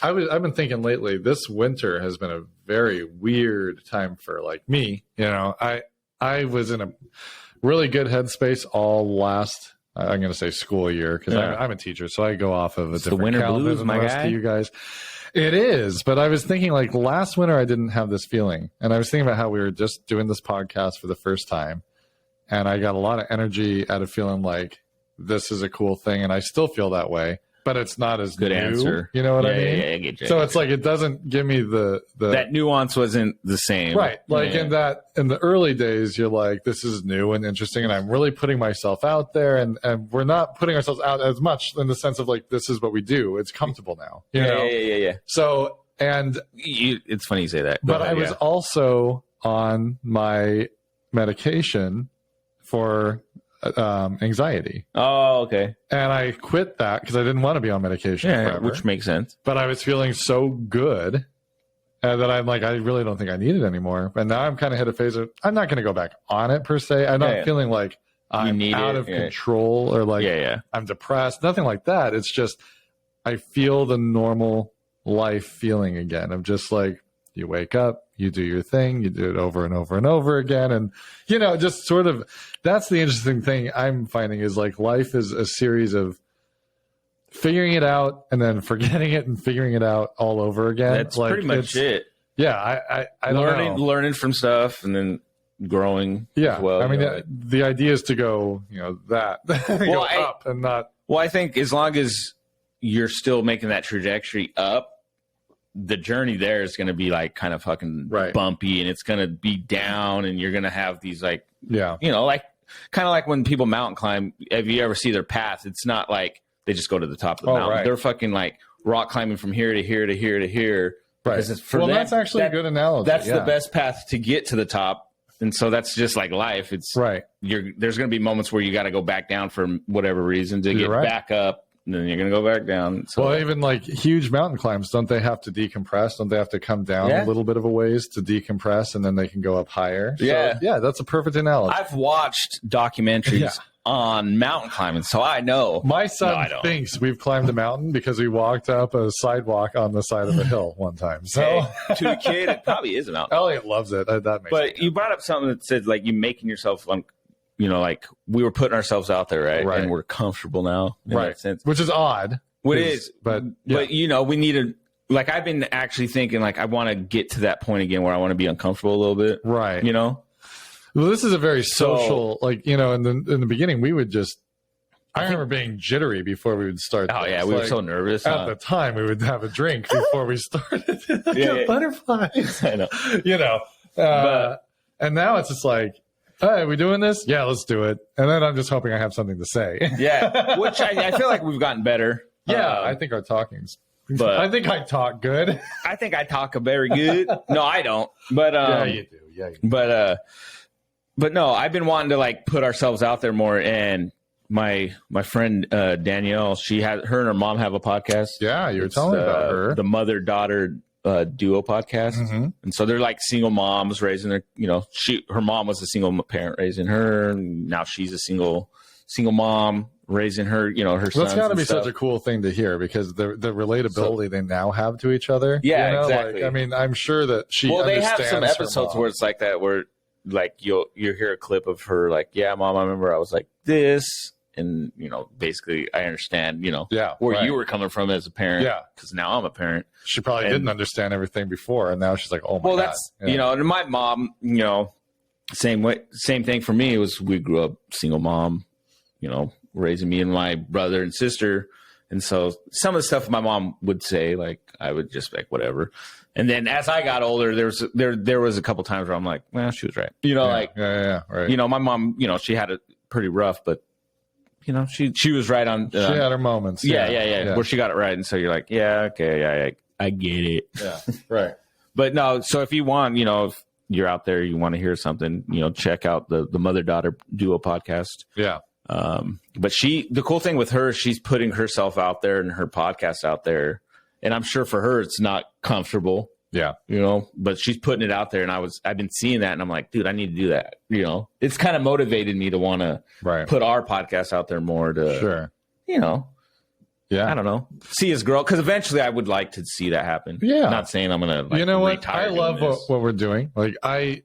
[SPEAKER 1] I've been thinking lately, this winter has been a very weird time for, like, me. I was in a really good headspace all last, I'm going to say, school year, because I'm a teacher, so I go off of a different
[SPEAKER 2] winter
[SPEAKER 1] calendar
[SPEAKER 2] blues,
[SPEAKER 1] than the rest of you guys. It is, but I was thinking, like, last winter I didn't have this feeling, and I was thinking about how we were just doing this podcast for the first time, and I got a lot of energy out of feeling like this is a cool thing, and I still feel that way. but it's not as
[SPEAKER 2] good
[SPEAKER 1] new,
[SPEAKER 2] answer.
[SPEAKER 1] You know what I mean?
[SPEAKER 2] Yeah, I get you.
[SPEAKER 1] So it's like it doesn't give me the
[SPEAKER 2] that nuance wasn't the same,
[SPEAKER 1] right? Like in the early days, you're like, this is new and interesting, and I'm really putting myself out there, and we're not putting ourselves out as much in the sense of like this is what we do. It's comfortable now, you know?
[SPEAKER 2] Yeah.
[SPEAKER 1] So
[SPEAKER 2] it's funny you say that,
[SPEAKER 1] but I was also on my medication for anxiety.
[SPEAKER 2] Oh, okay.
[SPEAKER 1] And I quit that because I didn't want to be on medication forever.
[SPEAKER 2] Which makes sense.
[SPEAKER 1] But I was feeling so good that I'm like, I really don't think I need it anymore. And now I'm kind of hit a phase of, I'm not going to go back on it per se. I'm not feeling like I'm out of control or like I'm depressed. Nothing like that. It's just, I feel the normal life feeling again of just like, you wake up, you do your thing, you do it over and over and over again. And, you know, just sort of, that's the interesting thing I'm finding is like life is a series of figuring it out and then forgetting it and figuring it out all over again.
[SPEAKER 2] That's like, pretty much it.
[SPEAKER 1] Yeah. I
[SPEAKER 2] learning from stuff and then growing.
[SPEAKER 1] Yeah.
[SPEAKER 2] As well,
[SPEAKER 1] I mean, the idea is to go, you know, go up and not.
[SPEAKER 2] Well, I think as long as you're still making that trajectory up, the journey there is going to be like kind of fucking bumpy, and it's going to be down, and you're going to have these like, you know, like kind of like when people mountain climb, if you ever see their path, it's not like they just go to the top of the mountain. They're fucking like rock climbing from here to here to here to here.
[SPEAKER 1] Right. Well, that's actually a good analogy.
[SPEAKER 2] That's the best path to get to the top. And so that's just like life. It's there's going to be moments where you got to go back down for whatever reason to get back up. And then you're going to go back down. So
[SPEAKER 1] well, even like huge mountain climbs, don't they have to decompress? Don't they have to come down a little bit of a ways to decompress, and then they can go up higher?
[SPEAKER 2] Yeah.
[SPEAKER 1] So, yeah, that's a perfect analogy.
[SPEAKER 2] I've watched documentaries on mountain climbing, so I know.
[SPEAKER 1] My son thinks we've climbed a mountain because we walked up a sidewalk on the side of a hill one time. So
[SPEAKER 2] to the kid, it probably is a mountain.
[SPEAKER 1] Elliot loves it. That makes
[SPEAKER 2] But you brought up something that said like you making yourself you know, like we were putting ourselves out there, right? And we're comfortable now, in that sense.
[SPEAKER 1] Which is odd.
[SPEAKER 2] It is, but you know, we need to. Like I've been actually thinking, like I want to get to that point again where I want to be uncomfortable a little bit,
[SPEAKER 1] right?
[SPEAKER 2] You know.
[SPEAKER 1] Well, this is a very social, like you know, in the beginning, we would just. I remember being jittery before we would start.
[SPEAKER 2] Oh yeah, we were so nervous.
[SPEAKER 1] At the time, we would have a drink before we started. Butterflies.
[SPEAKER 2] I know.
[SPEAKER 1] You know, and now it's just like. Hey, are we doing this? Yeah, let's do it. And then I'm just hoping I have something to say.
[SPEAKER 2] Yeah, which I feel like we've gotten better.
[SPEAKER 1] Yeah, I think our talking's. But I think I talk good.
[SPEAKER 2] I think I talk very good. No, I don't. But
[SPEAKER 1] yeah, you do. Yeah. You do.
[SPEAKER 2] But no, I've been wanting to like put ourselves out there more. And my friend Danielle, her and her mom have a podcast.
[SPEAKER 1] Yeah, you were telling me about her.
[SPEAKER 2] The mother-daughter duo podcast. And so they're like single moms raising their, you know, her mom was a single parent raising her, and now she's a single mom raising her, you know, her son.
[SPEAKER 1] That's got to be such a cool thing to hear because the relatability they now have to each other.
[SPEAKER 2] Yeah,
[SPEAKER 1] you know?
[SPEAKER 2] exactly.
[SPEAKER 1] Like, I mean, I'm sure that she.
[SPEAKER 2] Well, they have some episodes where it's like that, where like you hear a clip of her like, yeah, mom, I remember I was like this. And, you know, basically I understand, you know, where you were coming from as a parent. Yeah. Because now I'm a parent.
[SPEAKER 1] She probably didn't understand everything before. And now she's like, oh, my God. Well, that's,
[SPEAKER 2] you know, and my mom, you know, same thing for me. It was we grew up single mom, you know, raising me and my brother and sister. And so some of the stuff my mom would say, like, I would just like, whatever. And then as I got older, there was a couple times where I'm like, well, she was right. You know,
[SPEAKER 1] right.
[SPEAKER 2] You know, my mom, you know, she had it pretty rough, but you know, she was right on.
[SPEAKER 1] She had her moments.
[SPEAKER 2] Yeah. Where she got it right. And so you're like, yeah, okay. Yeah, I get it.
[SPEAKER 1] Yeah. Right.
[SPEAKER 2] But no, so if you want, you know, if you're out there, you want to hear something, you know, check out the mother-daughter duo podcast.
[SPEAKER 1] Yeah.
[SPEAKER 2] But the cool thing with her, she's putting herself out there and her podcast out there. And I'm sure for her, it's not comfortable.
[SPEAKER 1] Yeah.
[SPEAKER 2] You know, but she's putting it out there, and I've been seeing that, and I'm like, dude, I need to do that. You know, it's kind of motivated me to want to put our podcast out there more to, you know, I don't know, see us grow. Cause eventually I would like to see that happen.
[SPEAKER 1] Yeah.
[SPEAKER 2] I'm not saying I'm going to, like,
[SPEAKER 1] you know what? I love what we're doing. Like I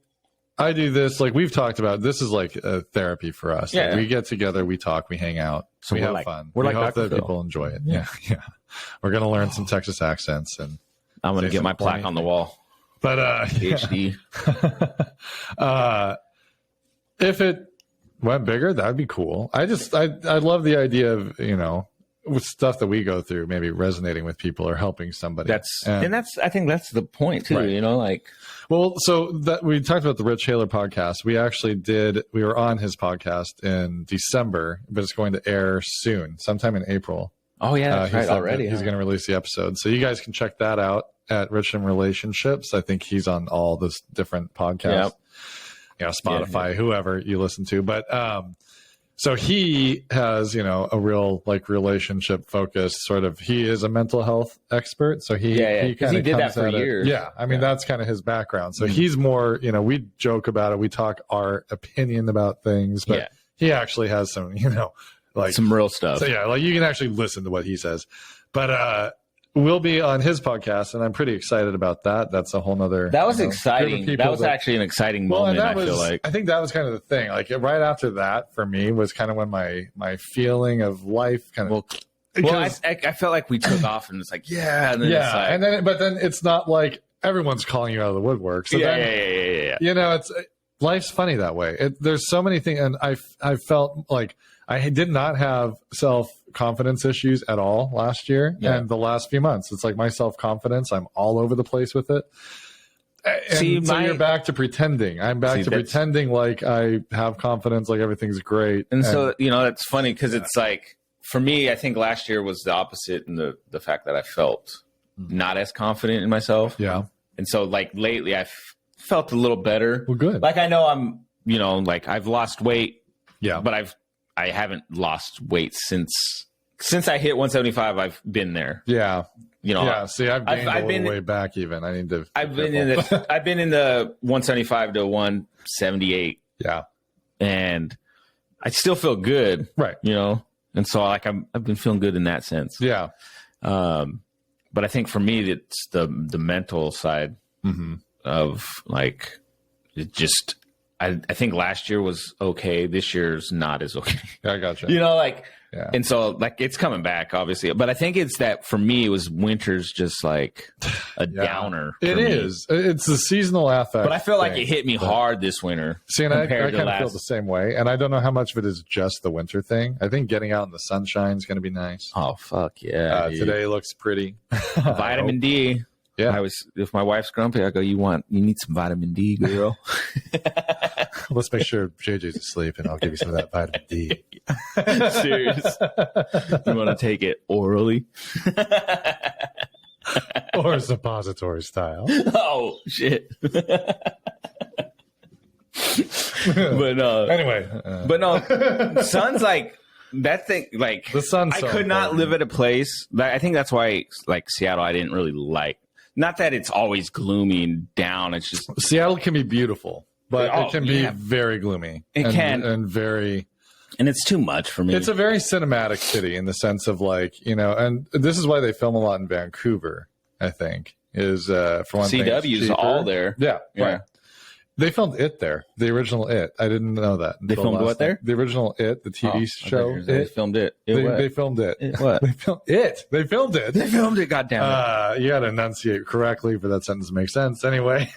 [SPEAKER 1] do this, like we've talked about, this is like a therapy for us.
[SPEAKER 2] Yeah.
[SPEAKER 1] Like, we get together, we talk, we hang out, so we have fun.
[SPEAKER 2] We
[SPEAKER 1] hope that people enjoy it. Yeah. We're going to learn some Texas accents and
[SPEAKER 2] I'm going to get my plaque on the wall.
[SPEAKER 1] But
[SPEAKER 2] HD.
[SPEAKER 1] If it went bigger, that'd be cool. I love the idea of, you know, with stuff that we go through maybe resonating with people or helping somebody.
[SPEAKER 2] I think that's the point too, right. Like.
[SPEAKER 1] Well, so that we talked about the Rich Haler podcast. We were on his podcast in December, but it's going to air soon, sometime in April.
[SPEAKER 2] Oh yeah, that's right, already.
[SPEAKER 1] He's going to release the episode. So you guys can check that out at Rich in Relationships. I think he's on all those different podcasts, Spotify, whoever you listen to. But, so he has, a real like relationship focused sort of, he is a mental health expert. So he kind of
[SPEAKER 2] did that for years.
[SPEAKER 1] Yeah. I mean, that's kind of his background. So he's more, we joke about it. We talk our opinion about things, but he actually has some, like
[SPEAKER 2] some real stuff.
[SPEAKER 1] So like you can actually listen to what he says, but, we'll be on his podcast, and I'm pretty excited about that. That's a whole nother.
[SPEAKER 2] That was exciting. That was actually an exciting moment. I feel like.
[SPEAKER 1] I think that was kind of the thing. Like right after that, for me, was kind of when my feeling of life kind of.
[SPEAKER 2] I felt like we took off, and it's like, and then it's like,
[SPEAKER 1] but then it's not like everyone's calling you out of the woodwork. So it's life's funny that way. There's so many things, and I felt like I did not have self-confidence issues at all last year and the last few months. It's like my self-confidence, I'm all over the place with it. And so you're back to pretending. I'm back to pretending like I have confidence, like everything's great.
[SPEAKER 2] And so, that's funny because it's like, for me, I think last year was the opposite in the fact that I felt not as confident in myself.
[SPEAKER 1] Yeah.
[SPEAKER 2] And so like lately I felt a little better.
[SPEAKER 1] Well, good.
[SPEAKER 2] Like I know I'm, like I've lost weight.
[SPEAKER 1] Yeah.
[SPEAKER 2] But I haven't lost weight since I hit 175. I've been there.
[SPEAKER 1] Yeah. Yeah. See, I've gained a little way back even. I need to.
[SPEAKER 2] I've been in the 175 to 178.
[SPEAKER 1] Yeah.
[SPEAKER 2] And I still feel good.
[SPEAKER 1] Right.
[SPEAKER 2] And so like I've been feeling good in that sense.
[SPEAKER 1] Yeah.
[SPEAKER 2] But I think for me, it's the mental side of like it just. I think last year was okay. This year's not as okay.
[SPEAKER 1] I gotcha.
[SPEAKER 2] And so like it's coming back, obviously. But I think it's that for me, it was winter's just like a downer.
[SPEAKER 1] It is. It's the seasonal affect.
[SPEAKER 2] But I feel like it hit me hard this winter.
[SPEAKER 1] See, and I kind of feel the same way. And I don't know how much of it is just the winter thing. I think getting out in the sunshine is going to be nice.
[SPEAKER 2] Oh, fuck yeah.
[SPEAKER 1] Today looks pretty.
[SPEAKER 2] Vitamin D. Yeah. If my wife's grumpy, I go, you need some vitamin D, girl.
[SPEAKER 1] Let's make sure JJ's asleep and I'll give you some of that vitamin D.
[SPEAKER 2] Serious. You want to take it orally?
[SPEAKER 1] Or suppository style.
[SPEAKER 2] Oh, shit. But no.
[SPEAKER 1] Anyway.
[SPEAKER 2] But no, sun's like, that thing, like,
[SPEAKER 1] the sun's
[SPEAKER 2] I could not live at a place. I think that's why, like, Seattle, I didn't really like. Not that it's always gloomy and down. It's just
[SPEAKER 1] Seattle can be beautiful, but it can be very gloomy.
[SPEAKER 2] It can.
[SPEAKER 1] And very.
[SPEAKER 2] And it's too much for me.
[SPEAKER 1] It's a very cinematic city in the sense of like, and this is why they film a lot in Vancouver, I think, is for one thing.
[SPEAKER 2] CW's all there.
[SPEAKER 1] Yeah. Right. They filmed It there, the original It. I didn't know that.
[SPEAKER 2] They filmed what there?
[SPEAKER 1] The original It, the TV show.
[SPEAKER 2] They filmed it.
[SPEAKER 1] They filmed it.
[SPEAKER 2] What?
[SPEAKER 1] They filmed it. They filmed it.
[SPEAKER 2] They filmed it, goddammit.
[SPEAKER 1] You got to enunciate correctly for that sentence to make sense. Anyway,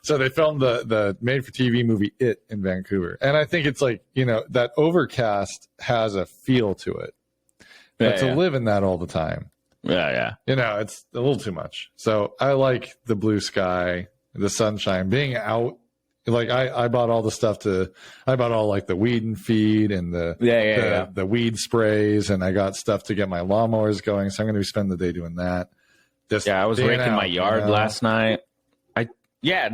[SPEAKER 1] so they filmed the made-for-TV movie It in Vancouver. And I think it's like, that Overcast has a feel to it. But to live in that all the time.
[SPEAKER 2] Yeah.
[SPEAKER 1] It's a little too much. So I like the blue sky, the sunshine, being out. Like I bought all the stuff I bought all like the weed and feed and the weed sprays, and I got stuff to get my lawnmowers going. So I'm going to be spending the day doing that.
[SPEAKER 2] I was raking my yard last night.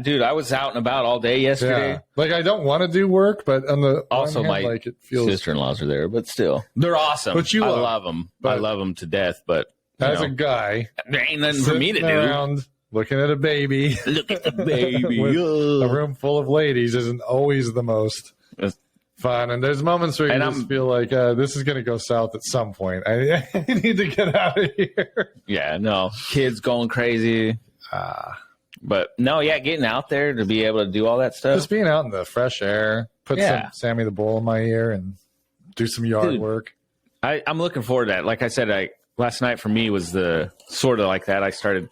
[SPEAKER 2] Dude, I was out and about all day yesterday.
[SPEAKER 1] Yeah. Like I don't want to do work, but on the
[SPEAKER 2] also
[SPEAKER 1] hand,
[SPEAKER 2] my
[SPEAKER 1] like it feels
[SPEAKER 2] sister-in-laws are there, but still they're awesome.
[SPEAKER 1] But
[SPEAKER 2] I love them. I love them to death. But
[SPEAKER 1] as a guy,
[SPEAKER 2] there ain't nothing for me to do.
[SPEAKER 1] Looking at a baby.
[SPEAKER 2] Look at the baby.
[SPEAKER 1] A room full of ladies isn't always the most fun. And there's moments where you just feel like this is going to go south at some point. I need to get out of here.
[SPEAKER 2] Yeah, no. Kids going crazy. But no, getting out there to be able to do all that stuff.
[SPEAKER 1] Just being out in the fresh air. Put some Sammy the Bull in my ear and do some yard work.
[SPEAKER 2] I'm looking forward to that. Like I said, last night for me was the sort of like that. I started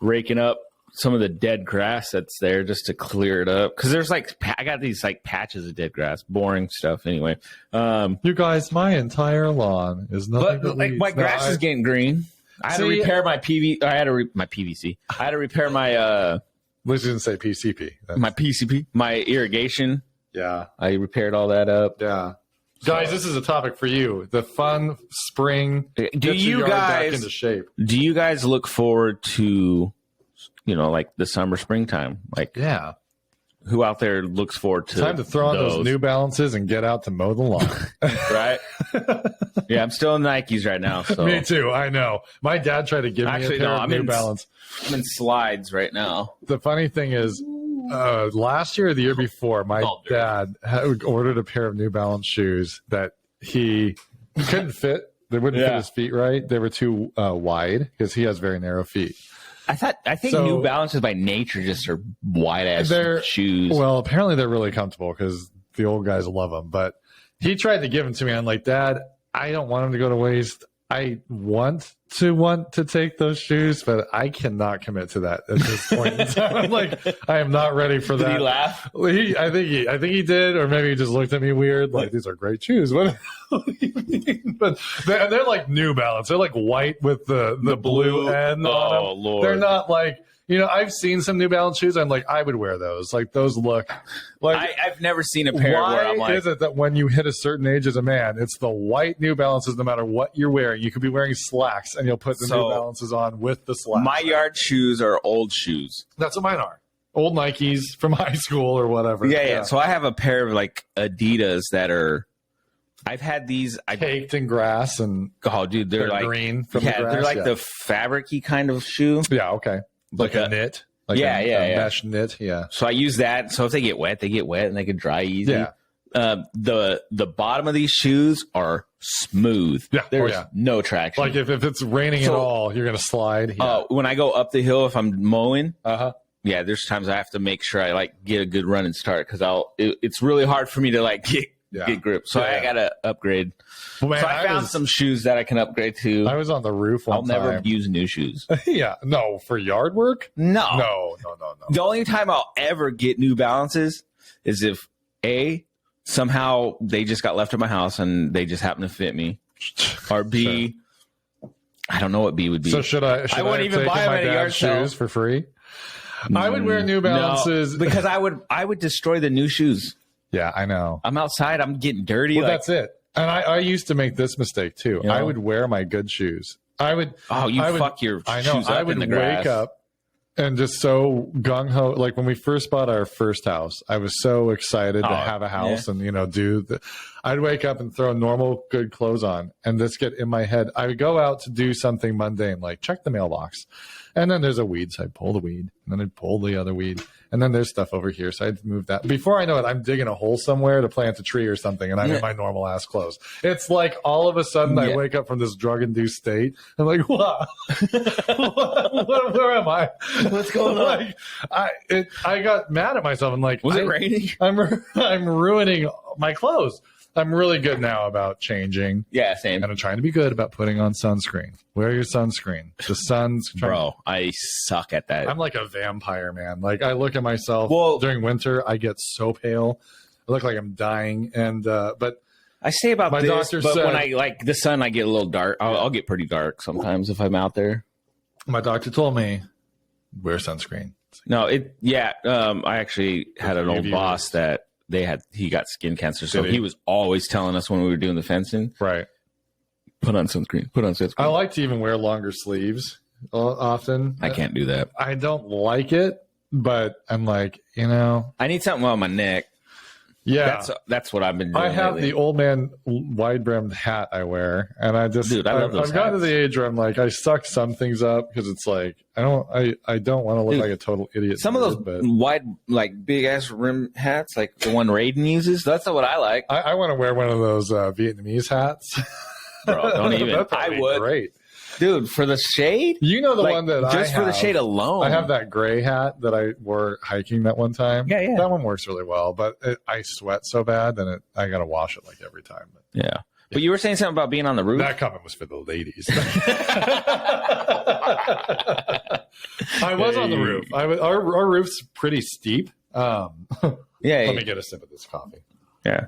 [SPEAKER 2] raking up some of the dead grass that's there just to clear it up. Because there's like, I got these like patches of dead grass, boring stuff anyway.
[SPEAKER 1] You guys, my entire lawn is nothing but
[SPEAKER 2] like my grass is getting green. I had to repair my my PVC. I had to repair my
[SPEAKER 1] let's just say PCP.
[SPEAKER 2] My PCP, my irrigation.
[SPEAKER 1] Yeah,
[SPEAKER 2] I repaired all that up.
[SPEAKER 1] Yeah, guys, this is a topic for you. The fun spring.
[SPEAKER 2] Do you guys
[SPEAKER 1] back into shape?
[SPEAKER 2] Do you guys look forward to, like the summer, springtime? Like,
[SPEAKER 1] yeah.
[SPEAKER 2] Who out there looks forward to
[SPEAKER 1] time to throw on those New Balances and get out to mow the lawn?
[SPEAKER 2] Right? Yeah, I'm still in Nikes right now. So.
[SPEAKER 1] Me too. I know. My dad tried to give me a pair of New Balance.
[SPEAKER 2] I'm in slides right now.
[SPEAKER 1] The funny thing is, last year or the year before, my dad had ordered a pair of New Balance shoes that he couldn't fit. They wouldn't fit his feet right. They were too wide because he has very narrow feet.
[SPEAKER 2] I think New Balances by nature just are wide ass shoes.
[SPEAKER 1] Well, apparently they're really comfortable because the old guys love them. But he tried to give them to me. I'm like, Dad, I don't want them to go to waste. I want to take those shoes, but I cannot commit to that at this point in time. I'm like, I am not ready for that.
[SPEAKER 2] Did he laugh?
[SPEAKER 1] I think he did, or maybe he just looked at me weird. Like, these are great shoes. What do you mean? But they're like New Balance. They're like white with the blue end on them.
[SPEAKER 2] Lord.
[SPEAKER 1] They're not like, I've seen some New Balance shoes. I'm like, I would wear those. Like, those look like.
[SPEAKER 2] I've never seen a pair where I'm like.
[SPEAKER 1] Why is it that when you hit a certain age as a man, it's the white New Balances no matter what you're wearing? You could be wearing slacks and you'll put the New Balances on with the slacks.
[SPEAKER 2] My yard shoes are old shoes.
[SPEAKER 1] That's what mine are. Old Nikes from high school or whatever.
[SPEAKER 2] Yeah. So I have a pair of like Adidas that are. I've had these
[SPEAKER 1] caked in grass and
[SPEAKER 2] dude, they're like
[SPEAKER 1] green from the grass.
[SPEAKER 2] They're like the fabric-y kind of shoe.
[SPEAKER 1] Yeah, okay. Like a knit. Like a mesh knit, yeah.
[SPEAKER 2] So I use that. So if they get wet, and they can dry easy.
[SPEAKER 1] Yeah.
[SPEAKER 2] The bottom of these shoes are smooth.
[SPEAKER 1] Yeah.
[SPEAKER 2] There's no traction.
[SPEAKER 1] Like if it's raining at all, you're gonna slide. Yeah.
[SPEAKER 2] When I go up the hill, if I'm mowing, yeah, there's times I have to make sure I like get a good running start because it's really hard for me to like get grip. So I gotta upgrade. Well, man, so I found some shoes that I can upgrade to.
[SPEAKER 1] I was on the roof one time.
[SPEAKER 2] I'll never use new shoes.
[SPEAKER 1] Yeah. No, for yard work?
[SPEAKER 2] No. The only time I'll ever get New Balances is if somehow they just got left at my house and they just happen to fit me. Or B, I don't know what B would be.
[SPEAKER 1] So should I
[SPEAKER 2] wouldn't even buy them at a yard sale
[SPEAKER 1] shoes for free? I would wear New Balances
[SPEAKER 2] because I would destroy the new shoes.
[SPEAKER 1] Yeah, I know.
[SPEAKER 2] I'm outside. I'm getting dirty.
[SPEAKER 1] Well, that's it. And I used to to make this mistake too. I would wear my good shoes. I would.
[SPEAKER 2] Oh, fuck your shoes up in the grass.
[SPEAKER 1] Wake up and just so gung ho. Like when we first bought our first house, I was so excited to have a house and do the. I'd wake up and throw normal good clothes on and just get in my head. I would go out to do something mundane like check the mailbox, and then there's a weed, so I'd pull the weed, and then I'd pull the other weed. And then there's stuff over here, so I'd move that. Before I know it, I'm digging a hole somewhere to plant a tree or something, and I'm in my normal ass clothes. It's like all of a sudden I wake up from this drug-induced state. I'm like, what? Where am I?
[SPEAKER 2] What's going on?
[SPEAKER 1] I got mad at myself. I'm like,
[SPEAKER 2] was it raining?
[SPEAKER 1] I'm ruining my clothes. I'm really good now about changing.
[SPEAKER 2] Yeah, same.
[SPEAKER 1] And I'm trying to be good about putting on sunscreen. Wear your sunscreen. The sun's
[SPEAKER 2] Bro, I suck at that.
[SPEAKER 1] I'm like a vampire, man. Like I look at myself during winter, I get so pale. I look like I'm dying. And but
[SPEAKER 2] I say about my doctor said, when I like the sun, I get a little dark. I'll get pretty dark sometimes if I'm out there.
[SPEAKER 1] My doctor told me wear sunscreen.
[SPEAKER 2] No, I actually had an old boss that he got skin cancer, so he was always telling us when we were doing the fencing,
[SPEAKER 1] right?
[SPEAKER 2] Put on sunscreen.
[SPEAKER 1] I like to even wear longer sleeves often.
[SPEAKER 2] I can't do that.
[SPEAKER 1] I don't like it, but I'm like,
[SPEAKER 2] I need something on my neck.
[SPEAKER 1] Yeah,
[SPEAKER 2] that's what I've been doing.
[SPEAKER 1] I have
[SPEAKER 2] lately.
[SPEAKER 1] the old man wide brimmed hat I wear, and I just
[SPEAKER 2] I love those
[SPEAKER 1] I've gotten to the age where I'm like, I suck some things up because it's like I don't want to look like a total idiot.
[SPEAKER 2] Some of those wide, like big ass rim hats, like the one Raiden uses, that's not what I like.
[SPEAKER 1] I want to wear one of those Vietnamese hats.
[SPEAKER 2] Bro, don't even. I would.
[SPEAKER 1] Great.
[SPEAKER 2] dude, for the shade.
[SPEAKER 1] You know the one that
[SPEAKER 2] just for the shade alone.
[SPEAKER 1] I have that gray hat that I wore hiking that one time.
[SPEAKER 2] Yeah.
[SPEAKER 1] That one works really well, but I sweat so bad, and I got to wash it like every time.
[SPEAKER 2] Yeah. But you were saying something about being on the roof?
[SPEAKER 1] That comment was for the ladies. I was on the roof. Our roof's pretty steep. Let me get a sip of this coffee.
[SPEAKER 2] Yeah.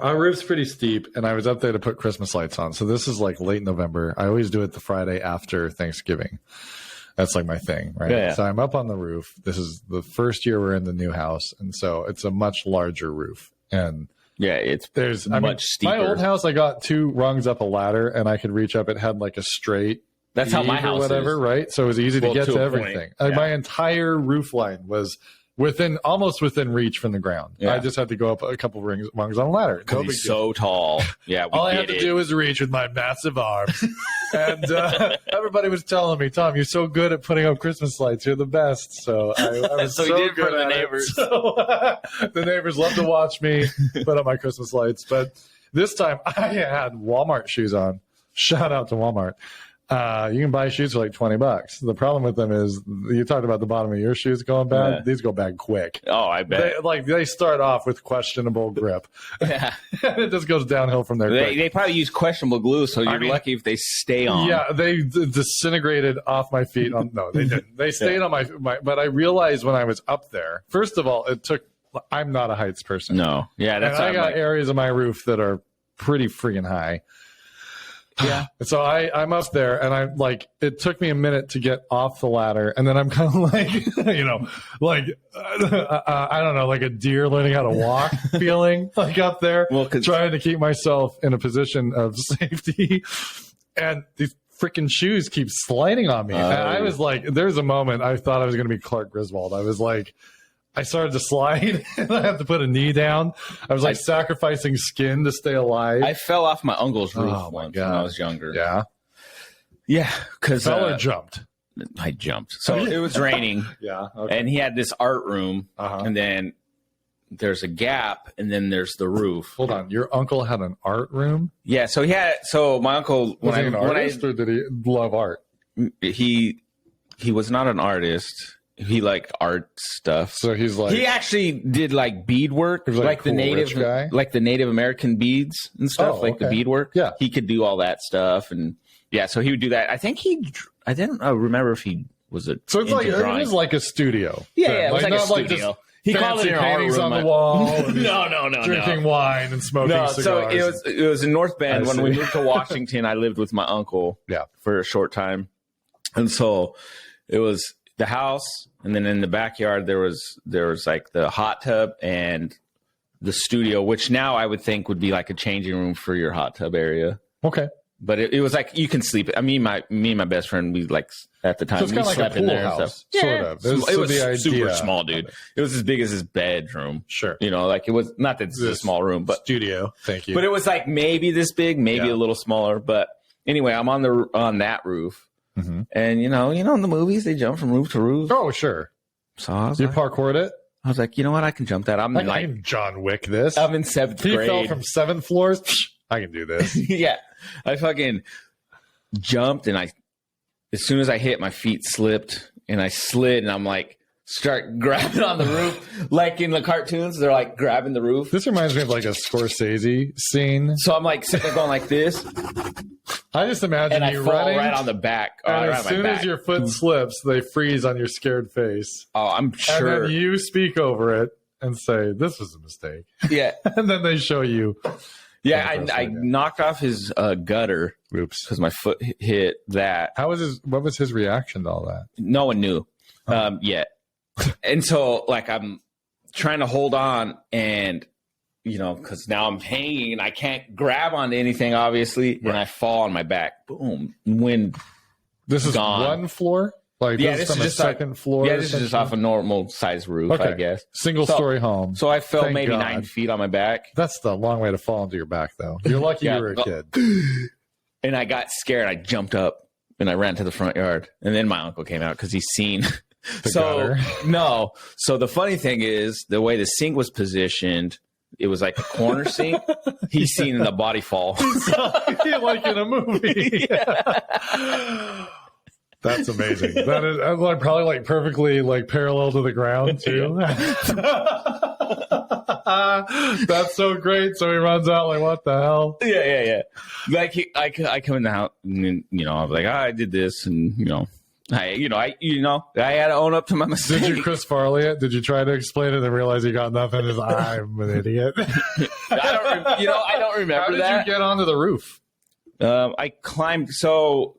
[SPEAKER 1] Our roof's pretty steep, and I was up there to put Christmas lights on. So this is like late November. I always do it the Friday after Thanksgiving. That's like my thing, right?
[SPEAKER 2] Yeah.
[SPEAKER 1] So I'm up on the roof. This is the first year we're in the new house, and so it's a much larger roof. And
[SPEAKER 2] there's much steeper.
[SPEAKER 1] My old house, I got 2 rungs up a ladder, and I could reach up. It had like a straight.
[SPEAKER 2] That's how my house is.
[SPEAKER 1] Right? So it was easy to get to everything. My entire roof line was almost within reach from the ground. I just had to go up a couple rungs on a ladder.
[SPEAKER 2] Because he's so tall. Yeah,
[SPEAKER 1] all I had to do was reach with my massive arms. And everybody was telling me, Tom, you're so good at putting up Christmas lights. You're the best. So I was so
[SPEAKER 2] good
[SPEAKER 1] for
[SPEAKER 2] the neighbors.
[SPEAKER 1] So, the neighbors love to watch me put up my Christmas lights. But this time I had Walmart shoes on. Shout out to Walmart. You can buy shoes for like $20. The problem with them is you talked about the bottom of your shoes going bad. Yeah. These go bad quick.
[SPEAKER 2] Oh, I bet.
[SPEAKER 1] They start off with questionable grip.
[SPEAKER 2] Yeah.
[SPEAKER 1] It just goes downhill from there.
[SPEAKER 2] They probably use questionable glue, so you're lucky if they stay on.
[SPEAKER 1] Yeah, they disintegrated off my feet. No, they didn't. They stayed on my. But I realized when I was up there, first of all, I'm not a heights person.
[SPEAKER 2] No. Yeah, that's.
[SPEAKER 1] And I got areas of my roof that are pretty freaking high. Yeah. So I'm up there, and I'm like, it took me a minute to get off the ladder, and then I'm kind of like, I don't know, like a deer learning how to walk feeling, like up there, trying to keep myself in a position of safety, and these freaking shoes keep sliding on me. And I was like, there's a moment I thought I was going to be Clark Griswold. I was like, I started to slide, and I had to put a knee down. I was like sacrificing skin to stay alive.
[SPEAKER 2] I fell off my uncle's roof once when I was younger.
[SPEAKER 1] Yeah?
[SPEAKER 2] Yeah.
[SPEAKER 1] Fell or jumped?
[SPEAKER 2] I jumped. So it was raining.
[SPEAKER 1] Yeah. Okay.
[SPEAKER 2] And he had this art room, and then there's a gap, and then there's the roof.
[SPEAKER 1] Hold on. Your uncle had an art room?
[SPEAKER 2] Yeah. So my uncle,
[SPEAKER 1] was he an artist, or did he love art?
[SPEAKER 2] He was not an artist. He liked art stuff.
[SPEAKER 1] So he
[SPEAKER 2] actually did like beadwork, like the Native American beads and stuff, the beadwork.
[SPEAKER 1] Yeah.
[SPEAKER 2] He could do all that stuff. And yeah, so he would do that. I think I didn't remember if he was a.
[SPEAKER 1] So it's like, drawing. It was like a studio.
[SPEAKER 2] Yeah, it was like a studio.
[SPEAKER 1] Like he called it an paintings on the wall.
[SPEAKER 2] No.
[SPEAKER 1] Drinking wine and smoking cigars.
[SPEAKER 2] So it was in North Bend when we moved to Washington. I lived with my uncle for a short time. And so it was the house, and then in the backyard there was like the hot tub and the studio, which now I would think would be like a changing room for your hot tub area.
[SPEAKER 1] Okay.
[SPEAKER 2] But it was like you can sleep. I mean, me and my best friend, we like at the time
[SPEAKER 1] so it's
[SPEAKER 2] we
[SPEAKER 1] kind of
[SPEAKER 2] slept
[SPEAKER 1] like a pool
[SPEAKER 2] in there
[SPEAKER 1] house,
[SPEAKER 2] and stuff.
[SPEAKER 1] Sort of.
[SPEAKER 2] It was super small, dude. It was as big as his bedroom.
[SPEAKER 1] Sure.
[SPEAKER 2] Like it was not that it's a small room, but
[SPEAKER 1] studio. Thank you.
[SPEAKER 2] But it was like maybe this big, maybe a little smaller. But anyway, I'm on that roof.
[SPEAKER 1] Mm-hmm.
[SPEAKER 2] And in the movies they jump from roof to roof.
[SPEAKER 1] Oh, sure.
[SPEAKER 2] So I was
[SPEAKER 1] parkoured it.
[SPEAKER 2] I was like, you know what? I can jump that.
[SPEAKER 1] I can John Wick this.
[SPEAKER 2] I'm in 7th grade.
[SPEAKER 1] He fell from 7th floors. I can do this.
[SPEAKER 2] Yeah, I fucking jumped, and as soon as I hit, my feet slipped, and I slid, and I'm like, start grabbing on the roof, like in the cartoons. They're like grabbing the roof.
[SPEAKER 1] This reminds me of like a Scorsese scene.
[SPEAKER 2] So I'm like sitting there going like this.
[SPEAKER 1] I just imagine
[SPEAKER 2] and
[SPEAKER 1] you
[SPEAKER 2] I fall
[SPEAKER 1] running
[SPEAKER 2] right on the back.
[SPEAKER 1] And as soon as your foot slips, they freeze on your scared face.
[SPEAKER 2] Oh, I'm sure.
[SPEAKER 1] And then you speak over it and say, "This was a mistake."
[SPEAKER 2] Yeah.
[SPEAKER 1] And then they show you.
[SPEAKER 2] Yeah, I knocked off his gutter.
[SPEAKER 1] Oops.
[SPEAKER 2] Because my foot hit that.
[SPEAKER 1] What was his reaction to all that?
[SPEAKER 2] No one knew yet. And so, like, I'm trying to hold on, and because now I'm hanging and I can't grab onto anything, obviously, and I fall on my back. Boom! Wind.
[SPEAKER 1] This is
[SPEAKER 2] gone.
[SPEAKER 1] One floor. Like this is from a second floor.
[SPEAKER 2] Yeah, this is just off a normal size roof, I guess.
[SPEAKER 1] Single-story home.
[SPEAKER 2] So I fell maybe 9 feet on my back.
[SPEAKER 1] That's the long way to fall into your back, though. You're lucky you were a kid.
[SPEAKER 2] And I got scared. I jumped up and I ran to the front yard. And then my uncle came out because he's seen.
[SPEAKER 1] Gutter.
[SPEAKER 2] No. So the funny thing is the way the sink was positioned, it was like a corner scene. He's seen the body fall.
[SPEAKER 1] Like in a movie. That's amazing. That is like probably like perfectly like parallel to the ground too. That's so great. So he runs out like, what the hell?
[SPEAKER 2] Yeah. Like I come in the house and I was like, I did this, and I had to own up to my mistake.
[SPEAKER 1] Did you Chris Farley it? Did you try to explain it and realize you got nothing? I'm an idiot.
[SPEAKER 2] I don't remember.
[SPEAKER 1] How did you get onto the roof?
[SPEAKER 2] I climbed. So,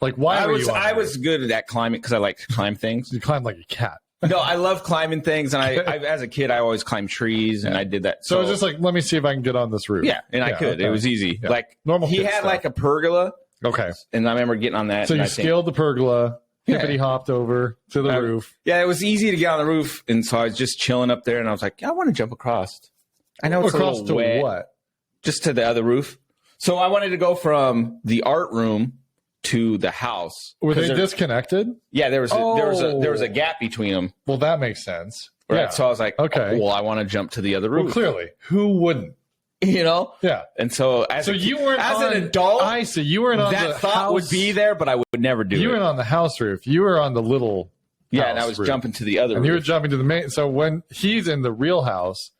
[SPEAKER 1] like, why
[SPEAKER 2] I was good at climbing because I like to climb things.
[SPEAKER 1] You climbed like a cat.
[SPEAKER 2] No, I love climbing things, and I as a kid I always climbed trees, and I did that.
[SPEAKER 1] So it was just like, let me see if I can get on this roof.
[SPEAKER 2] Yeah, and I could. Okay. It was easy. Yeah. Like
[SPEAKER 1] normal.
[SPEAKER 2] He had
[SPEAKER 1] stuff.
[SPEAKER 2] Like a pergola.
[SPEAKER 1] Okay.
[SPEAKER 2] And I remember getting on that.
[SPEAKER 1] So you scaled the pergola, hippity hopped over to the roof.
[SPEAKER 2] Yeah, it was easy to get on the roof. And so I was just chilling up there and I was like, I want to jump across. I know it's across a little wet. What? Just to the other roof. So I wanted to go from the art room to the house.
[SPEAKER 1] Were they disconnected?
[SPEAKER 2] Yeah, there was a gap between them.
[SPEAKER 1] Well, that makes sense.
[SPEAKER 2] Right. Yeah. So I was like, okay. Well, I want to jump to the other roof.
[SPEAKER 1] Well, clearly. Who wouldn't?
[SPEAKER 2] Yeah. And so
[SPEAKER 1] you weren't as an adult. I see. You weren't on
[SPEAKER 2] that
[SPEAKER 1] the
[SPEAKER 2] thought
[SPEAKER 1] house.
[SPEAKER 2] Would be there, but I would never do it.
[SPEAKER 1] You weren't on the house roof. You were on the little
[SPEAKER 2] house and I was roof. Jumping to the other
[SPEAKER 1] and
[SPEAKER 2] roof.
[SPEAKER 1] You were jumping to the main. So when he's in the real house,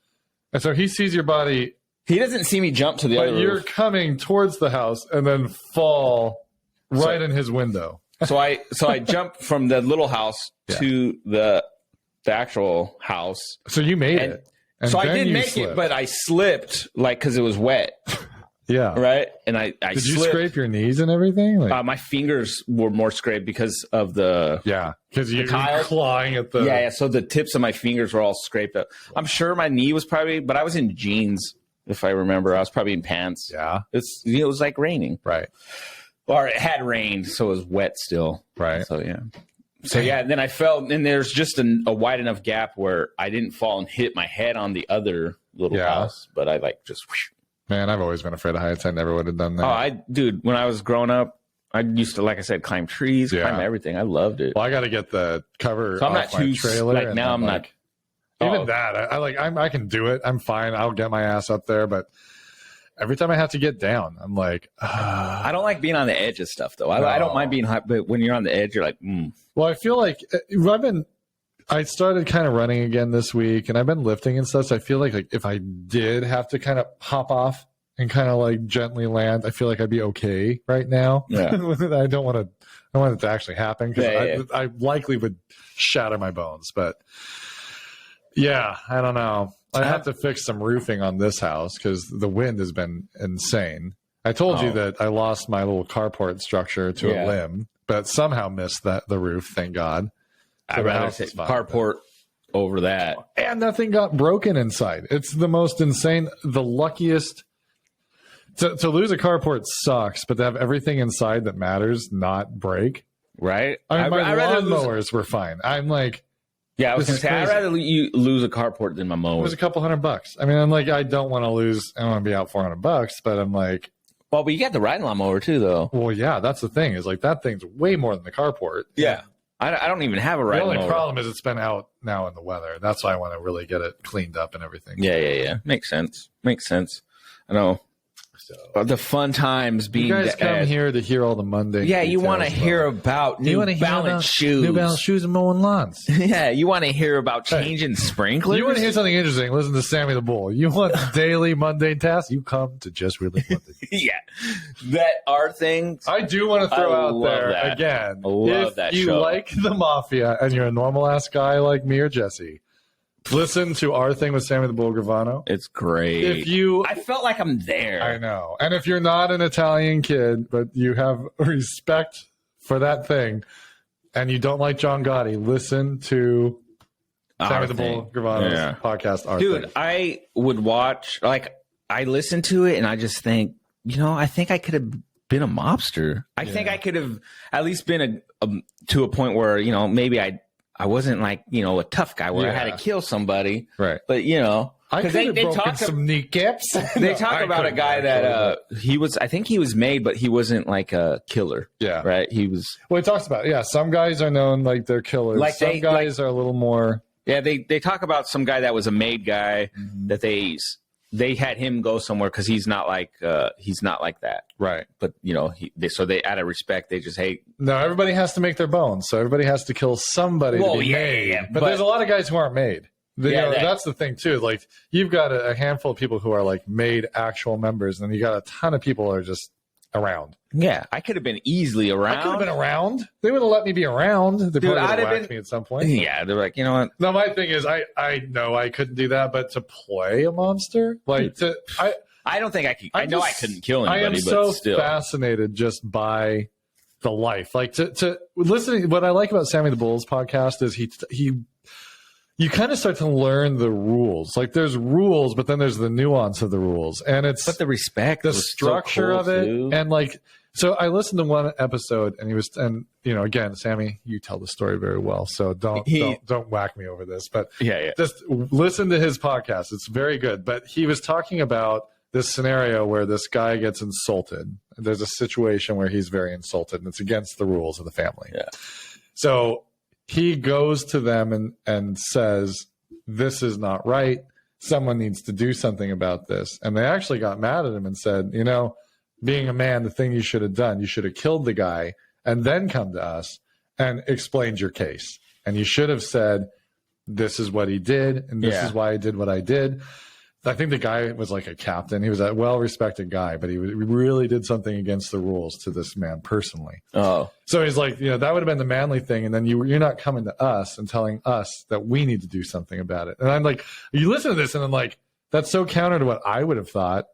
[SPEAKER 1] and so he sees your body.
[SPEAKER 2] He doesn't see me jump to the other roof. But you're
[SPEAKER 1] coming towards the house and then fall right in his window.
[SPEAKER 2] So I jumped from the little house to the actual house.
[SPEAKER 1] So you made it. And
[SPEAKER 2] so I did make it, but I slipped because it was wet.
[SPEAKER 1] Yeah.
[SPEAKER 2] Right? And I
[SPEAKER 1] Did
[SPEAKER 2] slipped.
[SPEAKER 1] You scrape your knees and everything?
[SPEAKER 2] My fingers were more scraped because of the
[SPEAKER 1] because you're clawing at the...
[SPEAKER 2] Yeah, so the tips of my fingers were all scraped up. I'm sure my knee was probably... But I was in jeans, if I remember. I was probably in pants.
[SPEAKER 1] Yeah.
[SPEAKER 2] It was like raining.
[SPEAKER 1] Right.
[SPEAKER 2] Or it had rained, so it was wet still.
[SPEAKER 1] Right.
[SPEAKER 2] So, yeah. So, and then I fell, and there's just a wide enough gap where I didn't fall and hit my head on the other little house, but I just... Whoosh.
[SPEAKER 1] Man, I've always been afraid of heights. I never would have done that.
[SPEAKER 2] Dude, when I was growing up, I used to, like I said, climb trees, climb everything. I loved it.
[SPEAKER 1] Well, I got to get the cover
[SPEAKER 2] so I'm not too,
[SPEAKER 1] trailer.
[SPEAKER 2] Like, now I'm not...
[SPEAKER 1] Even that, I can do it. I'm fine. I'll get my ass up there, but... Every time I have to get down, I'm like,
[SPEAKER 2] I don't like being on the edge of stuff, though. I don't mind being high, but when you're on the edge, you're like,
[SPEAKER 1] Well, I feel like I started kind of running again this week, and I've been lifting and stuff. So I feel like if I did have to kind of hop off and kind of like gently land, I feel like I'd be okay right now.
[SPEAKER 2] Yeah.
[SPEAKER 1] I don't want it to actually happen because I likely would shatter my bones. But yeah, I don't know. I have to fix some roofing on this house because the wind has been insane. I told you that I lost my little carport structure to a limb, but somehow missed the roof. Thank God.
[SPEAKER 2] So I'd rather say carport over that.
[SPEAKER 1] And nothing got broken inside. It's the most insane. The luckiest. To lose a carport sucks, but to have everything inside that matters not break.
[SPEAKER 2] Right.
[SPEAKER 1] I mean, my lawnmowers were fine. I'm like.
[SPEAKER 2] Yeah, I was going to say, I'd rather you lose a carport than my mower.
[SPEAKER 1] It was a couple $100. I mean, I'm like, I don't want to lose. I don't want to be out $400, but I'm like.
[SPEAKER 2] Well, but you got the riding lawnmower too, though.
[SPEAKER 1] Well, yeah, that's the thing. Is like that thing's way more than the carport.
[SPEAKER 2] Yeah, I don't even have a riding lawnmower.
[SPEAKER 1] The only problem is it's been out now in the weather. That's why I want to really get it cleaned up and everything.
[SPEAKER 2] Yeah. Makes sense. I know. So, the fun times being.
[SPEAKER 1] You guys come here to hear all the mundane.
[SPEAKER 2] Yeah, you want to hear about New Balance shoes.
[SPEAKER 1] New Balance shoes and mowing lawns.
[SPEAKER 2] Yeah, you want to hear about changing sprinklers.
[SPEAKER 1] You want to hear something interesting? Listen to Sammy the Bull. You want daily mundane tasks? You come to Just Really Monday.
[SPEAKER 2] Yeah, that are things.
[SPEAKER 1] I do want to throw out there again.
[SPEAKER 2] I love that show.
[SPEAKER 1] If you like the Mafia and you're a normal ass guy like me or Jesse, listen to Our Thing with Sammy the Bull Gravano.
[SPEAKER 2] It's great. I felt like I'm there.
[SPEAKER 1] I know. And if you're not an Italian kid, but you have respect for that thing, and you don't like John Gotti, listen to Sammy the Bull Gravano's podcast. Our Thing.
[SPEAKER 2] I would watch. I listen to it, and I just think, I think I could have been a mobster. I think I could have at least been to a point where maybe I wasn't like, a tough guy where I had to kill somebody.
[SPEAKER 1] Right.
[SPEAKER 2] But,
[SPEAKER 1] because they talk some kneecaps.
[SPEAKER 2] They talk about a guy that I think he was made, but he wasn't like a killer.
[SPEAKER 1] Yeah.
[SPEAKER 2] Right. He was.
[SPEAKER 1] Well, he talks about, some guys are known like they're killers. Like guys are a little more.
[SPEAKER 2] Yeah. They talk about some guy that was a made guy that they they had him go somewhere because he's not like that.
[SPEAKER 1] Right.
[SPEAKER 2] But, so they, out of respect, they just, hey.
[SPEAKER 1] No, everybody has to make their bones. So everybody has to kill somebody to be made. Yeah. But there's a lot of guys who aren't made. That's the thing, too. Like, you've got a handful of people who are, like, made actual members, and then you got a ton of people who are just around.
[SPEAKER 2] Yeah, I could have been easily around.
[SPEAKER 1] I could have been around. They would have let me be around. They probably would have whacked me at some point.
[SPEAKER 2] Yeah, they're like, you know what?
[SPEAKER 1] No, my thing is, I know I couldn't do that, but to play a monster, like
[SPEAKER 2] I don't think I could. I know I couldn't kill anybody. I am
[SPEAKER 1] so
[SPEAKER 2] still
[SPEAKER 1] fascinated just by the life. Like to listen. What I like about Sammy the Bull's podcast is you kind of start to learn the rules. Like there's rules, but then there's the nuance of the rules, and it's
[SPEAKER 2] the respect,
[SPEAKER 1] the structure of it, and like. So I listened to one episode, and again, Sammy, you tell the story very well, so don't whack me over this, but just listen to his podcast. It's very good. But he was talking about this scenario where this guy gets insulted. There's a situation where he's very insulted, and it's against the rules of the family. Yeah. So he goes to them and says, "This is not right. Someone needs to do something about this." And they actually got mad at him and said, being a man, the thing you should have done, you should have killed the guy and then come to us and explained your case. And you should have said, this is what he did, and this is why I did what I did. I think the guy was like a captain. He was a well-respected guy, but he really did something against the rules to this man personally. Oh. So he's like, that would have been the manly thing, and then you're not coming to us and telling us that we need to do something about it. And I'm like, you listen to this, and I'm like, that's so counter to what I would have thought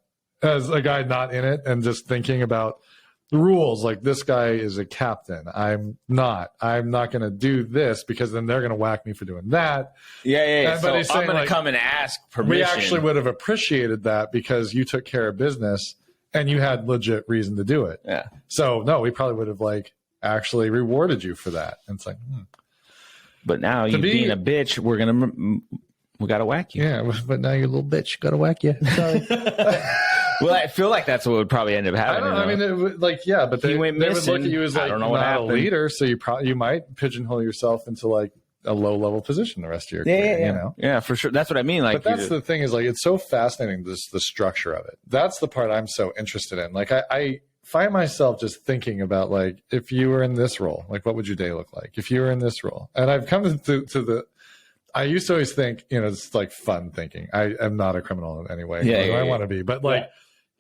[SPEAKER 1] as a guy not in it and just thinking about the rules. Like, this guy is a captain. I'm not going to do this because then they're going to whack me for doing that.
[SPEAKER 2] Yeah. So I'm going to come and ask permission.
[SPEAKER 1] We actually would have appreciated that because you took care of business and you had legit reason to do it.
[SPEAKER 2] Yeah.
[SPEAKER 1] So no, we probably would have actually rewarded you for that. And it's like,
[SPEAKER 2] But now you being a bitch, we got to whack you.
[SPEAKER 1] Yeah. But now you're a little bitch. Got to whack you. Sorry.
[SPEAKER 2] Well, I feel like that's what would probably end up happening.
[SPEAKER 1] I mean, but they would look at you as not a leader, so you might pigeonhole yourself into a low-level position the rest of your career.
[SPEAKER 2] Yeah, for sure. That's what I mean.
[SPEAKER 1] But that's the thing is it's so fascinating, the structure of it. That's the part I'm so interested in. I find myself just thinking about if you were in this role, what would your day look like if you were in this role? And I've come to the. I used to always think, it's fun thinking. I am not a criminal in any way. I want to be, but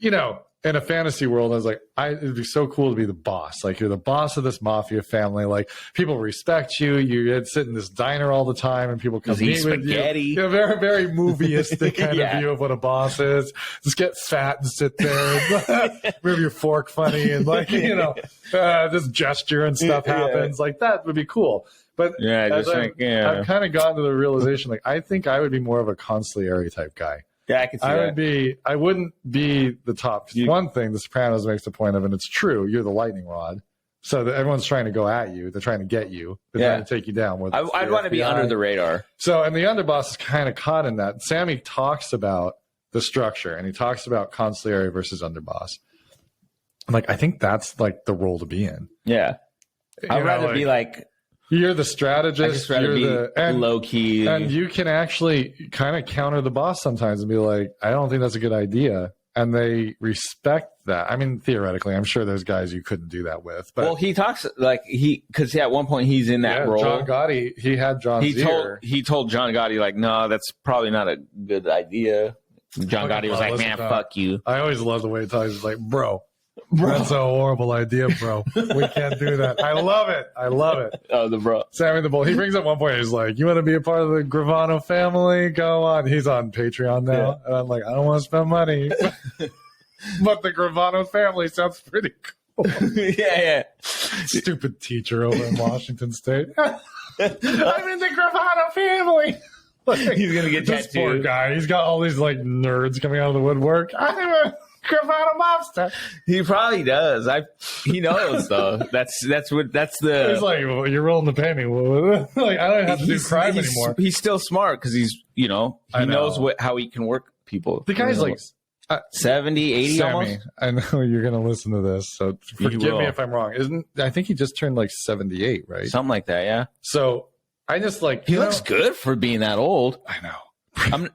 [SPEAKER 1] in a fantasy world, I was like, it'd be so cool to be the boss. You're the boss of this mafia family. People respect you. You sit in this diner all the time, and people come meet with you. Very, very movieistic kind of view of what a boss is. Just get fat and sit there, and move your fork funny, and this gesture and stuff happens. That would be cool. But I've kind of gotten to the realization, I think I would be more of a consigliere type guy.
[SPEAKER 2] Yeah, I can see that.
[SPEAKER 1] I wouldn't be the top. One thing The Sopranos makes a point of, and it's true, you're the lightning rod. So everyone's trying to go at you. They're trying to get you. They're trying to take you down.
[SPEAKER 2] I'd want to be under the radar.
[SPEAKER 1] So, and the underboss is kind of caught in that. Sammy talks about the structure, and he talks about consigliere versus underboss. I'm I think that's the role to be in.
[SPEAKER 2] Yeah. I'd rather be
[SPEAKER 1] you're the strategist. You're the
[SPEAKER 2] low key,
[SPEAKER 1] and you can actually kind of counter the boss sometimes and be like, "I don't think that's a good idea," and they respect that. I mean, theoretically, I'm sure there's guys you couldn't do that with. But
[SPEAKER 2] he talks because at one point he's in that role.
[SPEAKER 1] John Gotti, he had John's ear.
[SPEAKER 2] He told John Gotti no, that's probably not a good idea. John Gotti was like, "Man, fuck you."
[SPEAKER 1] I always love the way he talks. He's like, "Bro. That's a horrible idea, bro. We can't do that." I love it.
[SPEAKER 2] Oh, the bro.
[SPEAKER 1] Sammy the Bull. He brings up one point. He's like, "You want to be a part of the Gravano family? Go on." He's on Patreon now. Yeah. And I'm like, I don't want to spend money. But the Gravano family sounds pretty cool.
[SPEAKER 2] Yeah.
[SPEAKER 1] Stupid teacher over in Washington State. I'm in the Gravano family.
[SPEAKER 2] He's going to get
[SPEAKER 1] this poor guy. He's got all these nerds coming out of the woodwork. Gravano mobster.
[SPEAKER 2] He probably does. He knows though. That's the.
[SPEAKER 1] He's like, well, you're willing to pay me. I don't have to do crime anymore.
[SPEAKER 2] He's still smart because he knows how he can work people.
[SPEAKER 1] The guy's
[SPEAKER 2] 70, 80
[SPEAKER 1] Sammy,
[SPEAKER 2] almost.
[SPEAKER 1] I know you're gonna listen to this, so forgive me if I'm wrong. I think he just turned 78, right?
[SPEAKER 2] Something like that, yeah.
[SPEAKER 1] So I just
[SPEAKER 2] he looks good for being that old.
[SPEAKER 1] I know.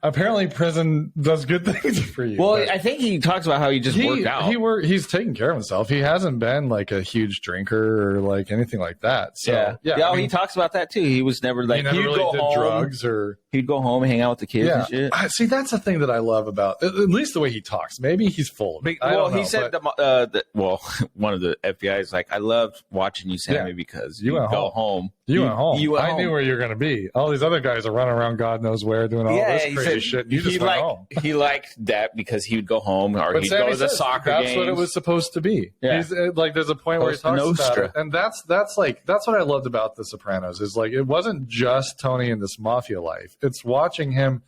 [SPEAKER 1] apparently prison does good things for you.
[SPEAKER 2] Well, I think he talks about how he just worked out.
[SPEAKER 1] He's taking care of himself. He hasn't been like a huge drinker or like anything like that. So
[SPEAKER 2] I mean, he talks about that too. He was never like
[SPEAKER 1] he really did drugs, or
[SPEAKER 2] he'd go home and hang out with the kids and shit.
[SPEAKER 1] See, that's the thing that I love about at least the way he talks. Maybe he's full of it.
[SPEAKER 2] He said one of the FBI is like, I loved watching you, Sammy, because you went home.
[SPEAKER 1] You went home. I knew where you were going to be. All these other guys are running around God knows where doing all this crazy shit. You just went home.
[SPEAKER 2] He liked that because he would go home or he'd go to the soccer games.
[SPEAKER 1] That's what it was supposed to be. Yeah. He's like, there's a point where he talks about it. And that's what I loved about The Sopranos is like, it wasn't just Tony in this mafia life. It's watching him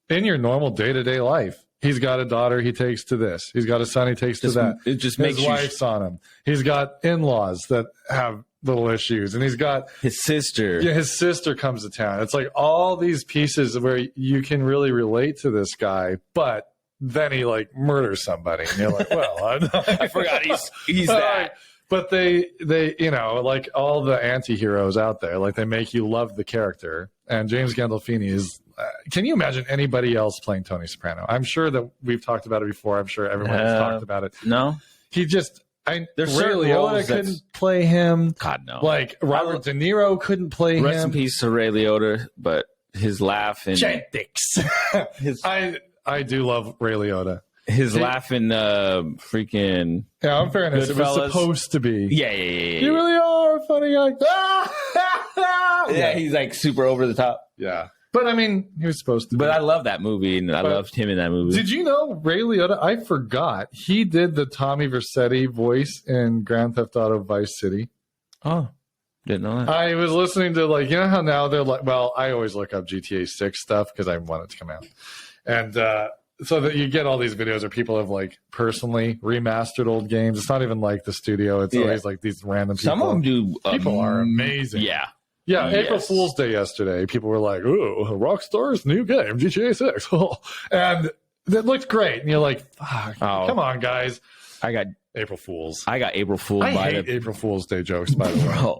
[SPEAKER 1] in your normal day-to-day life. He's got a daughter he takes to this. He's got a son he takes to that.
[SPEAKER 2] It just makes
[SPEAKER 1] his wife's on him. He's got in-laws that have little issues, and he's got
[SPEAKER 2] his sister.
[SPEAKER 1] Yeah, his sister comes to town. It's like all these pieces where you can really relate to this guy, but then he like murders somebody, and you're like, well,
[SPEAKER 2] I forgot he's that.
[SPEAKER 1] But they like all the anti-heroes out there, like they make you love the character. And James Gandolfini is. Can you imagine anybody else playing Tony Soprano? I'm sure that we've talked about it before. I'm sure everyone has talked about it.
[SPEAKER 2] No,
[SPEAKER 1] he just. Ray Liotta couldn't play him.
[SPEAKER 2] God, no.
[SPEAKER 1] Like Robert De Niro couldn't play him.
[SPEAKER 2] Rest in peace to Ray Liotta, but his laugh and
[SPEAKER 1] I do love Ray Liotta.
[SPEAKER 2] His laugh in freaking.
[SPEAKER 1] Yeah, in fairness, it was supposed to be.
[SPEAKER 2] Yeah.
[SPEAKER 1] You really are a funny guy.
[SPEAKER 2] Yeah, he's like super over the top.
[SPEAKER 1] Yeah. But I mean, he was supposed to be.
[SPEAKER 2] But I love that movie, and I loved him in that movie.
[SPEAKER 1] Did you know Ray Liotta? I forgot. He did the Tommy Vercetti voice in Grand Theft Auto Vice City.
[SPEAKER 2] Oh, didn't know that.
[SPEAKER 1] I was listening to like, you know how now they're like, well, I always look up GTA 6 stuff because I want it to come out. And so that you get all these videos where people have like personally remastered old games. It's not even like the studio. It's always like these random people.
[SPEAKER 2] Some of them do.
[SPEAKER 1] People are amazing.
[SPEAKER 2] Yeah.
[SPEAKER 1] Yeah, April Fool's Day yesterday, people were like, ooh, Rockstar's new game, GTA 6. And it looked great. And you're like, fuck, come on, guys.
[SPEAKER 2] I got
[SPEAKER 1] April Fool's.
[SPEAKER 2] I hate
[SPEAKER 1] April Fool's Day jokes, by the way.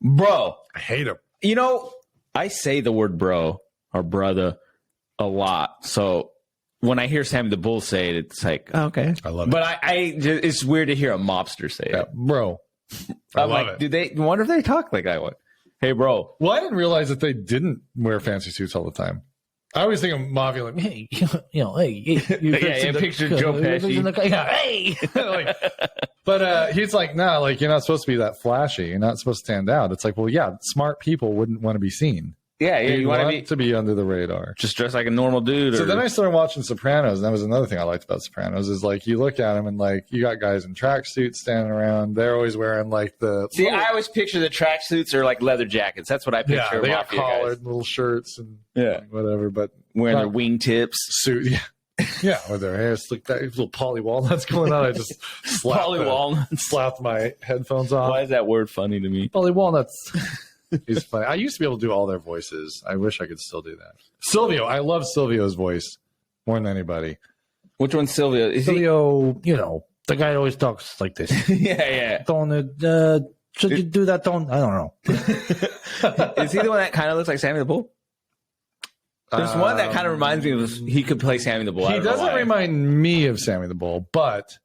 [SPEAKER 2] Bro.
[SPEAKER 1] I hate them.
[SPEAKER 2] You know, I say the word bro or brother a lot. So when I hear Sammy the Bull say it, it's like, oh, okay.
[SPEAKER 1] I love it.
[SPEAKER 2] But it's weird to hear a mobster say it.
[SPEAKER 1] Bro.
[SPEAKER 2] I love it. I wonder if they talk like I would. Hey, bro.
[SPEAKER 1] Well, I didn't realize that they didn't wear fancy suits all the time. I always think of Mafia like, hey, hey,
[SPEAKER 2] picture Joe Pesci.
[SPEAKER 1] Hey. But he's like, nah, like you're not supposed to be that flashy. You're not supposed to stand out. It's like, well, yeah, smart people wouldn't want to be seen.
[SPEAKER 2] Yeah, you want
[SPEAKER 1] to be under the radar.
[SPEAKER 2] Just dress like a normal dude.
[SPEAKER 1] So then I started watching Sopranos, and that was another thing I liked about Sopranos is like you look at them and like you got guys in tracksuits standing around. They're always wearing like the.
[SPEAKER 2] See, I always picture the tracksuits are like leather jackets. That's what I picture.
[SPEAKER 1] Yeah, they got collared little shirts and whatever, but
[SPEAKER 2] wearing their wingtips,
[SPEAKER 1] suit. Yeah, with their hair slicked back, little Polly Walnuts going on. I just slapped my headphones off.
[SPEAKER 2] Why is that word funny to me?
[SPEAKER 1] Polly Walnuts. He's funny. I used to be able to do all their voices. I wish I could still do that. Silvio, I love Silvio's voice more than anybody.
[SPEAKER 2] Which one's Silvio?
[SPEAKER 3] Silvio, the guy always talks like this.
[SPEAKER 2] Yeah.
[SPEAKER 3] Should you do that tone? I don't know.
[SPEAKER 2] Is he the one that kind of looks like Sammy the Bull? There's one that kind of reminds me of he could play Sammy the Bull.
[SPEAKER 1] He doesn't remind me of Sammy the Bull, but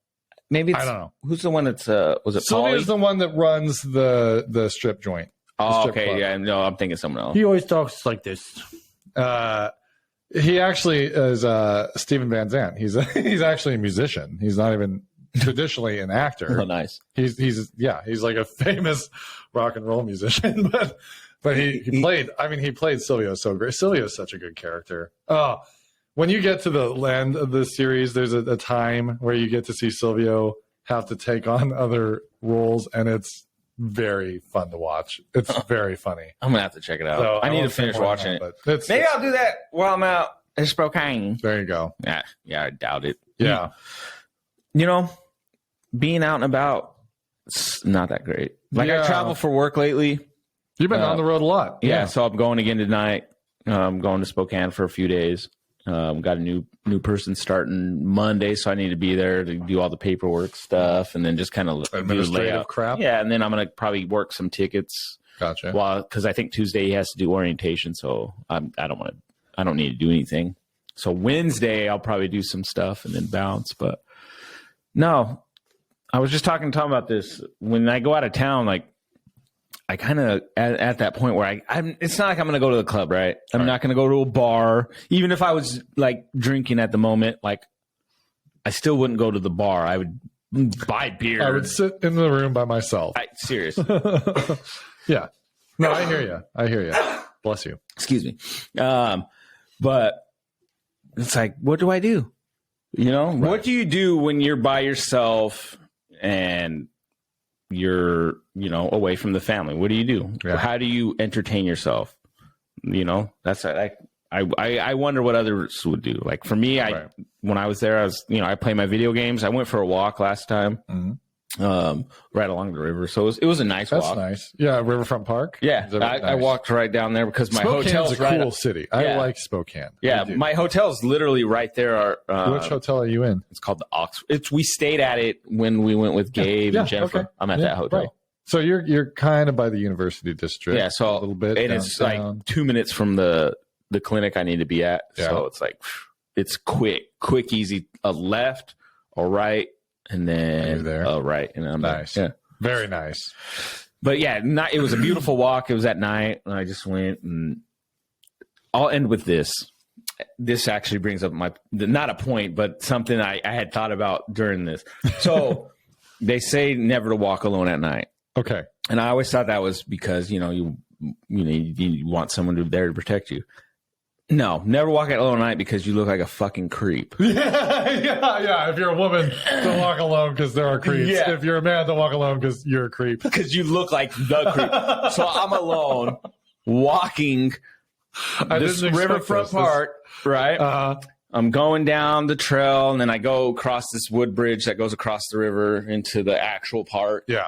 [SPEAKER 2] maybe
[SPEAKER 1] I don't know.
[SPEAKER 2] Who's the one that's was it
[SPEAKER 1] Silvio's the one that runs the strip joint.
[SPEAKER 2] Oh, okay. Club. Yeah, no, I'm thinking someone else.
[SPEAKER 3] He always talks like this.
[SPEAKER 1] He actually is Steven Van Zandt. He's actually a musician. He's not even traditionally an actor.
[SPEAKER 2] Oh, nice.
[SPEAKER 1] He's like a famous rock and roll musician, but he played. I mean, he played Silvio so great. Silvio's such a good character. Oh, when you get to the end of the series, there's a time where you get to see Silvio have to take on other roles, and it's very fun to watch. It's very funny.
[SPEAKER 2] I'm gonna have to check it out.
[SPEAKER 1] So
[SPEAKER 2] I need to finish watching it. Maybe I'll do that while I'm out in Spokane.
[SPEAKER 1] There you go.
[SPEAKER 2] Yeah, I doubt it.
[SPEAKER 1] Yeah.
[SPEAKER 2] Being out and about, it's not that great. Like I travel for work lately.
[SPEAKER 1] You've been on the road a lot.
[SPEAKER 2] Yeah, so I'm going again tonight. I'm going to Spokane for a few days. Got a new person starting Monday, so I need to be there to do all the paperwork stuff and then just kind of
[SPEAKER 1] administrative crap.
[SPEAKER 2] Yeah, and then I'm gonna probably work some tickets.
[SPEAKER 1] Gotcha.
[SPEAKER 2] Well, because I think Tuesday he has to do orientation, so I don't want to. I don't need to do anything. So Wednesday, I'll probably do some stuff and then bounce. But no, I was just talking to Tom about this. When I go out of town, like I kind of at that point where I'm. It's not like I'm going to go to the club, right? I'm not going to go to a bar. Even if I was like drinking at the moment, like I still wouldn't go to the bar. I would buy beer.
[SPEAKER 1] I would sit in the room by myself.
[SPEAKER 2] Seriously.
[SPEAKER 1] Yeah. No, I hear you. Bless you.
[SPEAKER 2] Excuse me. But it's like, what do I do? You know, what do you do when you're by yourself and you're, you know, away from the family? What do you do? Yeah. How do you entertain yourself? You know, that's I wonder what others would do. Like for me, when I was there, I play my video games. I went for a walk last time. Mm-hmm. Right along the river, so it was a nice walk. That's
[SPEAKER 1] nice. Yeah, Riverfront Park.
[SPEAKER 2] Yeah, nice? I walked right down there because my hotel's
[SPEAKER 1] a cool city. I like Spokane.
[SPEAKER 2] Yeah, my hotel's literally right there.
[SPEAKER 1] Which hotel are you in?
[SPEAKER 2] It's called the Oxford. We stayed at it when we went with Gabe and Jennifer. Okay. I'm at that hotel. Right.
[SPEAKER 1] So you're kind of by the University District.
[SPEAKER 2] Yeah, so
[SPEAKER 1] a little bit,
[SPEAKER 2] and it's like 2 minutes from the clinic I need to be at. Yeah. So it's like it's quick, easy. A left or right. And then, right. And I'm
[SPEAKER 1] nice.
[SPEAKER 2] Yeah.
[SPEAKER 1] Very nice.
[SPEAKER 2] But yeah, it was a beautiful walk. It was at night. And I just went, and I'll end with this. This actually brings up not a point, but something I had thought about during this. So they say never to walk alone at night.
[SPEAKER 1] Okay.
[SPEAKER 2] And I always thought that was because, you want someone there to protect you. No, never walk alone at night because you look like a fucking creep.
[SPEAKER 1] Yeah. If you're a woman, don't walk alone because there are creeps. Yeah. If you're a man, don't walk alone because you're a creep.
[SPEAKER 2] Because you look like the creep. So I'm alone walking this riverfront part, right? Uh-huh. I'm going down the trail, and then I go across this wood bridge that goes across the river into the actual part.
[SPEAKER 1] Yeah.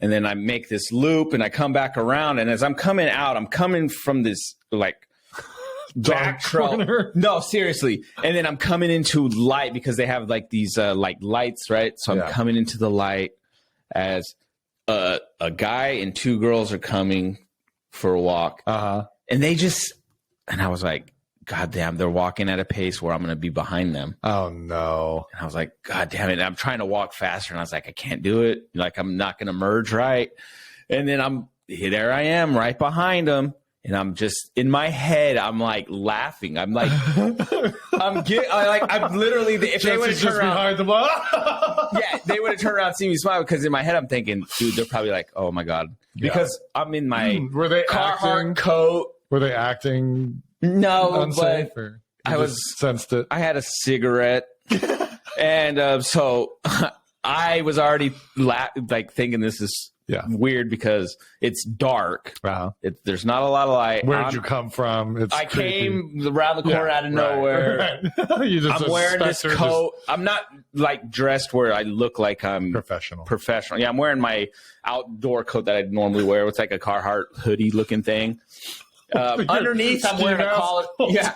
[SPEAKER 2] And then I make this loop, and I come back around, and as I'm coming out, I'm coming from this, like, back trail. No, seriously. And then I'm coming into light because they have like these like lights, right? So I'm coming into the light as a guy and two girls are coming for a walk. Uh-huh. And I was like, God damn, they're walking at a pace where I'm going to be behind them.
[SPEAKER 1] Oh no.
[SPEAKER 2] And I was like, God damn it. And I'm trying to walk faster. And I was like, I can't do it. Like, I'm not going to merge right. And then there I am right behind them. And I'm just in my head, I'm like laughing. I'm like, I'm literally, if they would have turned around, yeah, they would have turned around and seen me smile because in my head, I'm thinking, dude, they're probably like, oh my God, because I'm in my Carhartt coat.
[SPEAKER 1] Were they acting?
[SPEAKER 2] No,
[SPEAKER 1] unsafe,
[SPEAKER 2] but
[SPEAKER 1] I was sensed it.
[SPEAKER 2] I had a cigarette, and so I was already thinking this is. Yeah, weird because it's dark.
[SPEAKER 1] Wow.
[SPEAKER 2] There's not a lot of light.
[SPEAKER 1] Where did you come from?
[SPEAKER 2] I came around the corner out of nowhere. Right. I'm wearing this coat. I'm not like dressed where I look like I'm
[SPEAKER 1] professional.
[SPEAKER 2] Yeah, I'm wearing my outdoor coat that I'd normally wear. It's like a Carhartt hoodie looking thing. Underneath, I'm wearing a collared. Yeah,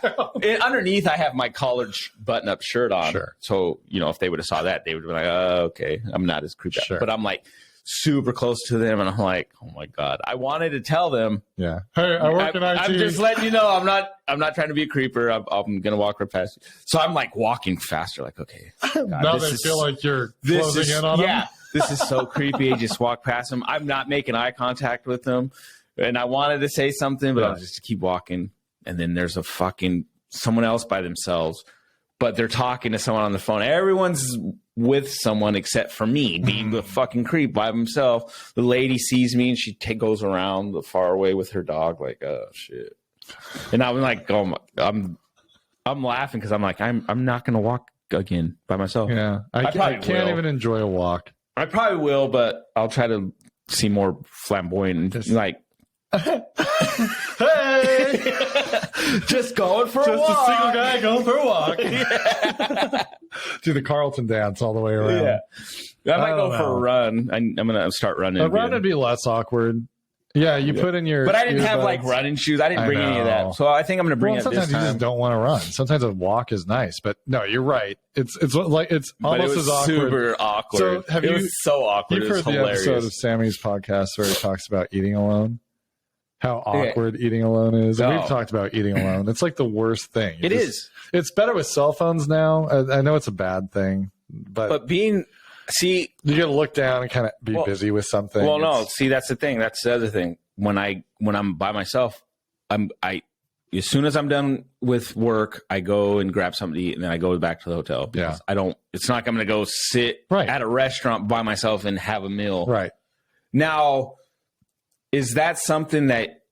[SPEAKER 2] underneath, I have my collared button-up shirt on.
[SPEAKER 1] Sure.
[SPEAKER 2] So if they would have saw that, they would have been like, "Oh, okay, I'm not as creeped out." But I'm like super close to them, and I'm like, oh my God, I wanted to tell them.
[SPEAKER 1] Yeah. Hey, I work in IT.
[SPEAKER 2] I'm just letting you know, I'm not trying to be a creeper. I'm gonna walk right past you. So I'm like walking faster, like, okay. God,
[SPEAKER 1] now they feel like you're closing in on them. Yeah,
[SPEAKER 2] this is so creepy. Just walk past them. I'm not making eye contact with them, and I wanted to say something, but I'll just keep walking. And then there's someone else by themselves, but they're talking to someone on the phone. Everyone's with someone except for me, being the fucking creep by himself. The lady sees me and she goes around the far away with her dog, like, oh shit. And I'm like, oh my, I'm laughing because I'm like, I'm not gonna walk again by myself.
[SPEAKER 1] Yeah, I can't even enjoy a walk.
[SPEAKER 2] I probably will, but I'll try to see more flamboyant and just like. Hey, just going for a walk.
[SPEAKER 1] Just a single guy going for a walk. Yeah. Do the Carlton dance all the way around.
[SPEAKER 2] Yeah, I might go for a run. I'm gonna start running.
[SPEAKER 1] A run would be less awkward. Yeah, you put in your.
[SPEAKER 2] But I didn't have like running shoes. I didn't bring any of that. So I think I'm gonna bring it this time.
[SPEAKER 1] Sometimes you just don't want to run. Sometimes a walk is nice, but no, you're right. It's almost as awkward.
[SPEAKER 2] Super awkward. So it was so awkward.
[SPEAKER 1] You've heard the episode of Sammy's podcast where he talks about eating alone. how awkward eating alone is. And we've talked about eating alone. It's like the worst thing.
[SPEAKER 2] It is.
[SPEAKER 1] It's better with cell phones now. I know it's a bad thing, but you got to look down and kind of be busy with something.
[SPEAKER 2] Well, no, see, that's the thing. That's the other thing. When I'm by myself, as soon as I'm done with work, I go and grab something to eat, and then I go back to the hotel because it's not like I'm going to go sit at a restaurant by myself and have a meal.
[SPEAKER 1] Right.
[SPEAKER 2] Now, is that something that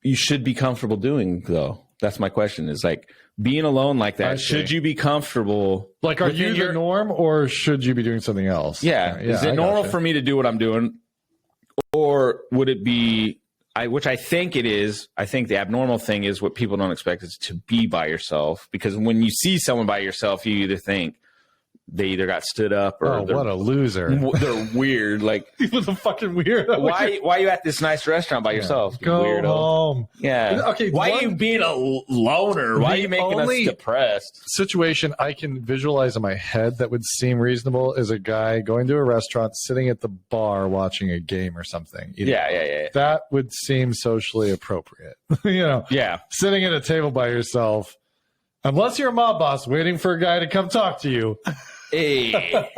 [SPEAKER 2] you should be comfortable doing, though? That's my question, is like being alone like that. Should you be comfortable?
[SPEAKER 1] Like, are you the norm, or should you be doing something else?
[SPEAKER 2] Yeah. Is it normal for me to do what I'm doing? Or would it be, which I think it is, I think the abnormal thing is what people don't expect is to be by yourself. Because when you see someone by yourself, you either think they either got stood up or
[SPEAKER 1] what a loser.
[SPEAKER 2] They're weird. Like,
[SPEAKER 1] he was a fucking weirdo.
[SPEAKER 2] Why are you at this nice restaurant by yourself?
[SPEAKER 1] Go
[SPEAKER 2] weirdo.
[SPEAKER 1] home.
[SPEAKER 2] Yeah.
[SPEAKER 1] Okay.
[SPEAKER 2] Why are you being a loner? Why are you making us depressed?
[SPEAKER 1] Situation I can visualize in my head that would seem reasonable is a guy going to a restaurant, sitting at the bar watching a game or something.
[SPEAKER 2] Yeah.
[SPEAKER 1] That would seem socially appropriate.
[SPEAKER 2] Yeah.
[SPEAKER 1] Sitting at a table by yourself, unless you're a mob boss waiting for a guy to come talk to you.
[SPEAKER 2] Hey,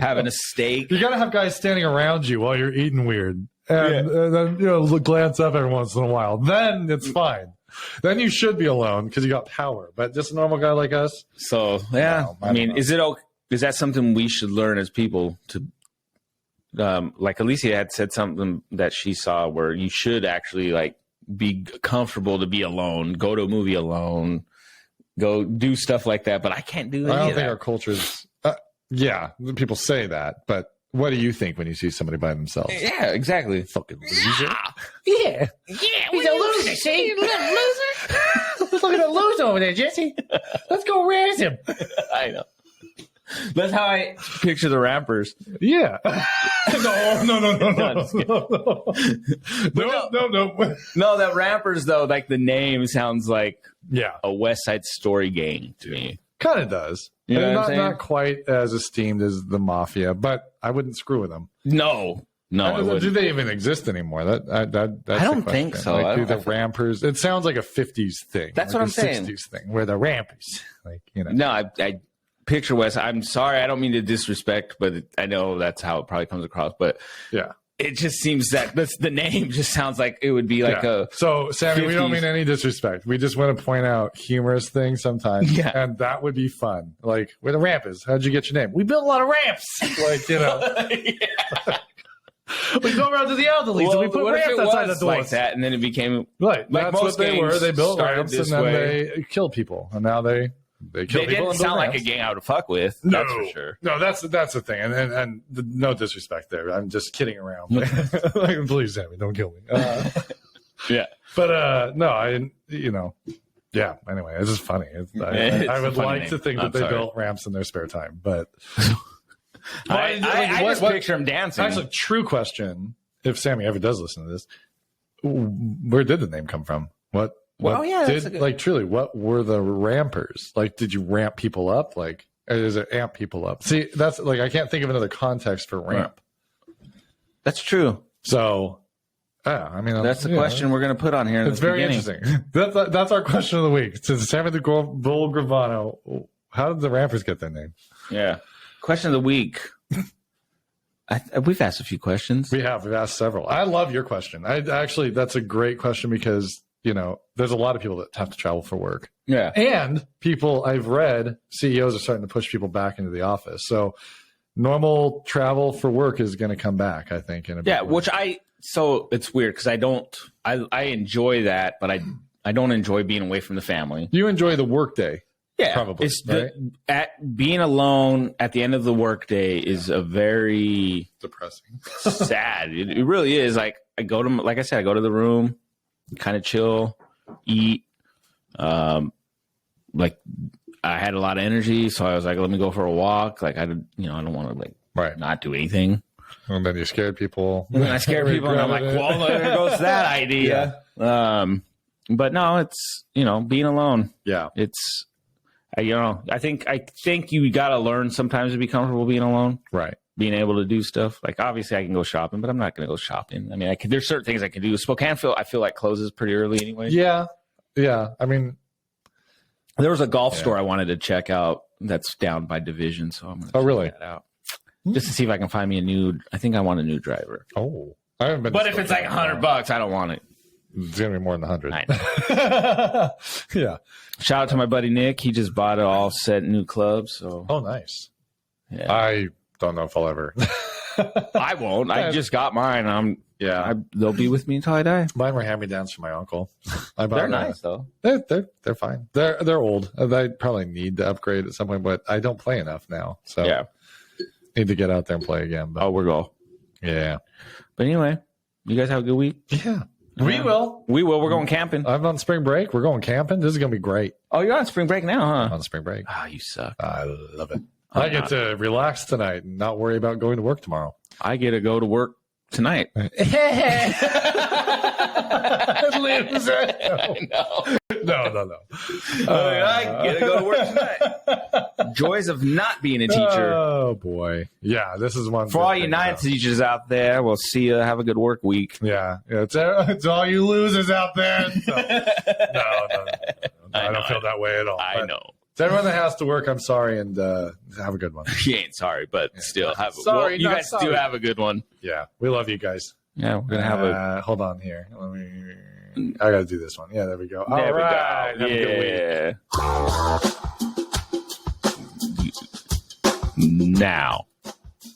[SPEAKER 2] having a steak.
[SPEAKER 1] You got to have guys standing around you while you're eating weird. And then, glance up every once in a while. Then it's fine. Then you should be alone because you got power. But just a normal guy like us.
[SPEAKER 2] So, yeah. No, I mean, is that something we should learn as people to, like Alicia had said something that she saw where you should actually like be comfortable to be alone, go to a movie alone, go do stuff like that, but I can't do that.
[SPEAKER 1] I don't think our culture's. People say that, but what do you think when you see somebody by themselves?
[SPEAKER 2] Yeah, exactly.
[SPEAKER 3] Fucking loser.
[SPEAKER 4] Yeah. He's a loser, see? Loser. Look at the loser over there, Jesse. Let's go raise him.
[SPEAKER 2] I know. That's how I picture the Rampers.
[SPEAKER 1] Yeah. No.
[SPEAKER 2] No, that Rampers, though, like the name sounds like a West Side Story gang to me.
[SPEAKER 1] Kind of does.
[SPEAKER 2] You know
[SPEAKER 1] not quite as esteemed as the Mafia, but I wouldn't screw with them.
[SPEAKER 2] No.
[SPEAKER 1] Do they even exist anymore? That's
[SPEAKER 2] I don't think so.
[SPEAKER 1] Like, do the Rampers? It sounds like a 50s thing.
[SPEAKER 2] That's what I'm saying.
[SPEAKER 1] 60s thing where the Rampers,
[SPEAKER 2] No, I picture West. I'm sorry, I don't mean to disrespect, but I know that's how it probably comes across. But
[SPEAKER 1] yeah,
[SPEAKER 2] it just seems that the name just sounds like it would be like a.
[SPEAKER 1] So, Sammy, 50s. We don't mean any disrespect. We just want to point out humorous things sometimes.
[SPEAKER 2] Yeah.
[SPEAKER 1] And that would be fun. Like, where the ramp is. How'd you get your name? We built a lot of ramps. Like,
[SPEAKER 2] Yeah.
[SPEAKER 1] We go around to the elderly, so we put ramps outside the doors.
[SPEAKER 2] Like that, and then it became
[SPEAKER 1] like
[SPEAKER 2] that's
[SPEAKER 1] most what they were. They built ramps and then they killed people, and now they kill people.
[SPEAKER 2] They didn't sound like a gang I would fuck with.
[SPEAKER 1] No,
[SPEAKER 2] that's for sure.
[SPEAKER 1] No, that's the thing, and no disrespect there. I'm just kidding around. Like, please, Sammy, don't kill me.
[SPEAKER 2] Yeah,
[SPEAKER 1] but no, yeah. Anyway, it's just funny. I would like to think that they built ramps in their spare time, but.
[SPEAKER 2] I just picture him dancing.
[SPEAKER 1] Actually, true question. If Sammy ever does listen to this, where did the name come from? What truly, what were the rampers? Like, did you ramp people up? Like, or is it amp people up? See, that's like, I can't think of another context for ramp.
[SPEAKER 2] That's true.
[SPEAKER 1] So, I mean,
[SPEAKER 2] that's the question we're going to put on here.
[SPEAKER 1] It's very interesting. That's our question of the week. Since Sammy the Bull Gravano, how did the rampers get their name?
[SPEAKER 2] Yeah. Question of the week. We've asked a few questions.
[SPEAKER 1] We've asked several. I love your question. That's a great question because, there's a lot of people that have to travel for work.
[SPEAKER 2] Yeah.
[SPEAKER 1] And people I've read, CEOs are starting to push people back into the office. So normal travel for work is going to come back, I think. In a big way.
[SPEAKER 2] So it's weird because I enjoy that, but I don't enjoy being away from the family.
[SPEAKER 1] You enjoy the work day.
[SPEAKER 2] Yeah,
[SPEAKER 1] probably.
[SPEAKER 2] It's being alone at the end of the workday is a very
[SPEAKER 1] depressing,
[SPEAKER 2] sad. It really is. Like I go to the room, kind of chill, eat. Like I had a lot of energy, so I was like, let me go for a walk. Like I don't want to not do anything.
[SPEAKER 1] And then you scared people.
[SPEAKER 2] And then I scared people, and I'm like, well, there goes that idea. Yeah. But no, it's being alone.
[SPEAKER 1] Yeah,
[SPEAKER 2] I think you got to learn sometimes to be comfortable being alone.
[SPEAKER 1] Right.
[SPEAKER 2] Being able to do stuff. Like, obviously I can go shopping, but I'm not going to go shopping. I mean, there's certain things I can do. Spokane, I feel like closes pretty early anyway.
[SPEAKER 1] Yeah. Yeah. I mean,
[SPEAKER 2] there was a golf store I wanted to check out that's down by Division. So I'm going to check that out. Just to see if I can find me I think I want a new driver.
[SPEAKER 1] Oh, I haven't been.
[SPEAKER 2] But if it's like $100, I don't want it.
[SPEAKER 1] It's going to be more than 100.
[SPEAKER 2] I know.
[SPEAKER 1] Yeah.
[SPEAKER 2] Shout out to my buddy Nick. He just bought an all set new club. So.
[SPEAKER 1] Oh, nice.
[SPEAKER 2] Yeah.
[SPEAKER 1] I don't know if I'll ever.
[SPEAKER 2] I won't. I just got mine. They'll be with me until I die.
[SPEAKER 1] Mine were hand-me-downs from my uncle.
[SPEAKER 2] They're nice though.
[SPEAKER 1] They're fine. They're old. They probably need to upgrade at some point, but I don't play enough now. So
[SPEAKER 2] yeah,
[SPEAKER 1] need to get out there and play again. But,
[SPEAKER 2] we're going.
[SPEAKER 1] Yeah.
[SPEAKER 2] But anyway, you guys have a good week.
[SPEAKER 1] Yeah.
[SPEAKER 3] We will.
[SPEAKER 2] We're going camping.
[SPEAKER 1] I'm on spring break. We're going camping. This is going to be great.
[SPEAKER 2] Oh, you're on spring break now, huh?
[SPEAKER 1] I'm on spring break.
[SPEAKER 2] Ah, you suck.
[SPEAKER 1] I love it. I get to relax tonight and not worry about going to work tomorrow.
[SPEAKER 2] I get to go to work tonight.
[SPEAKER 1] Loser.
[SPEAKER 2] I know.
[SPEAKER 1] No.
[SPEAKER 2] I get to go to work tonight. Joys of not being a teacher.
[SPEAKER 1] Oh, boy. Yeah, this is one.
[SPEAKER 2] For all you ninth teachers out there, we'll see you. Have a good work week.
[SPEAKER 1] Yeah, it's all you losers out there. So, no. I don't feel that way at all.
[SPEAKER 2] I know.
[SPEAKER 1] To everyone that has to work, I'm sorry, and have a good one.
[SPEAKER 2] You ain't sorry, but still have a
[SPEAKER 1] sorry.
[SPEAKER 2] You guys do have a good one.
[SPEAKER 1] Yeah, we love you guys.
[SPEAKER 2] Yeah, we're gonna have a.
[SPEAKER 1] Hold on here. I gotta do this one. Yeah, there we go.
[SPEAKER 2] There we go.
[SPEAKER 1] Have a good week.
[SPEAKER 2] Now.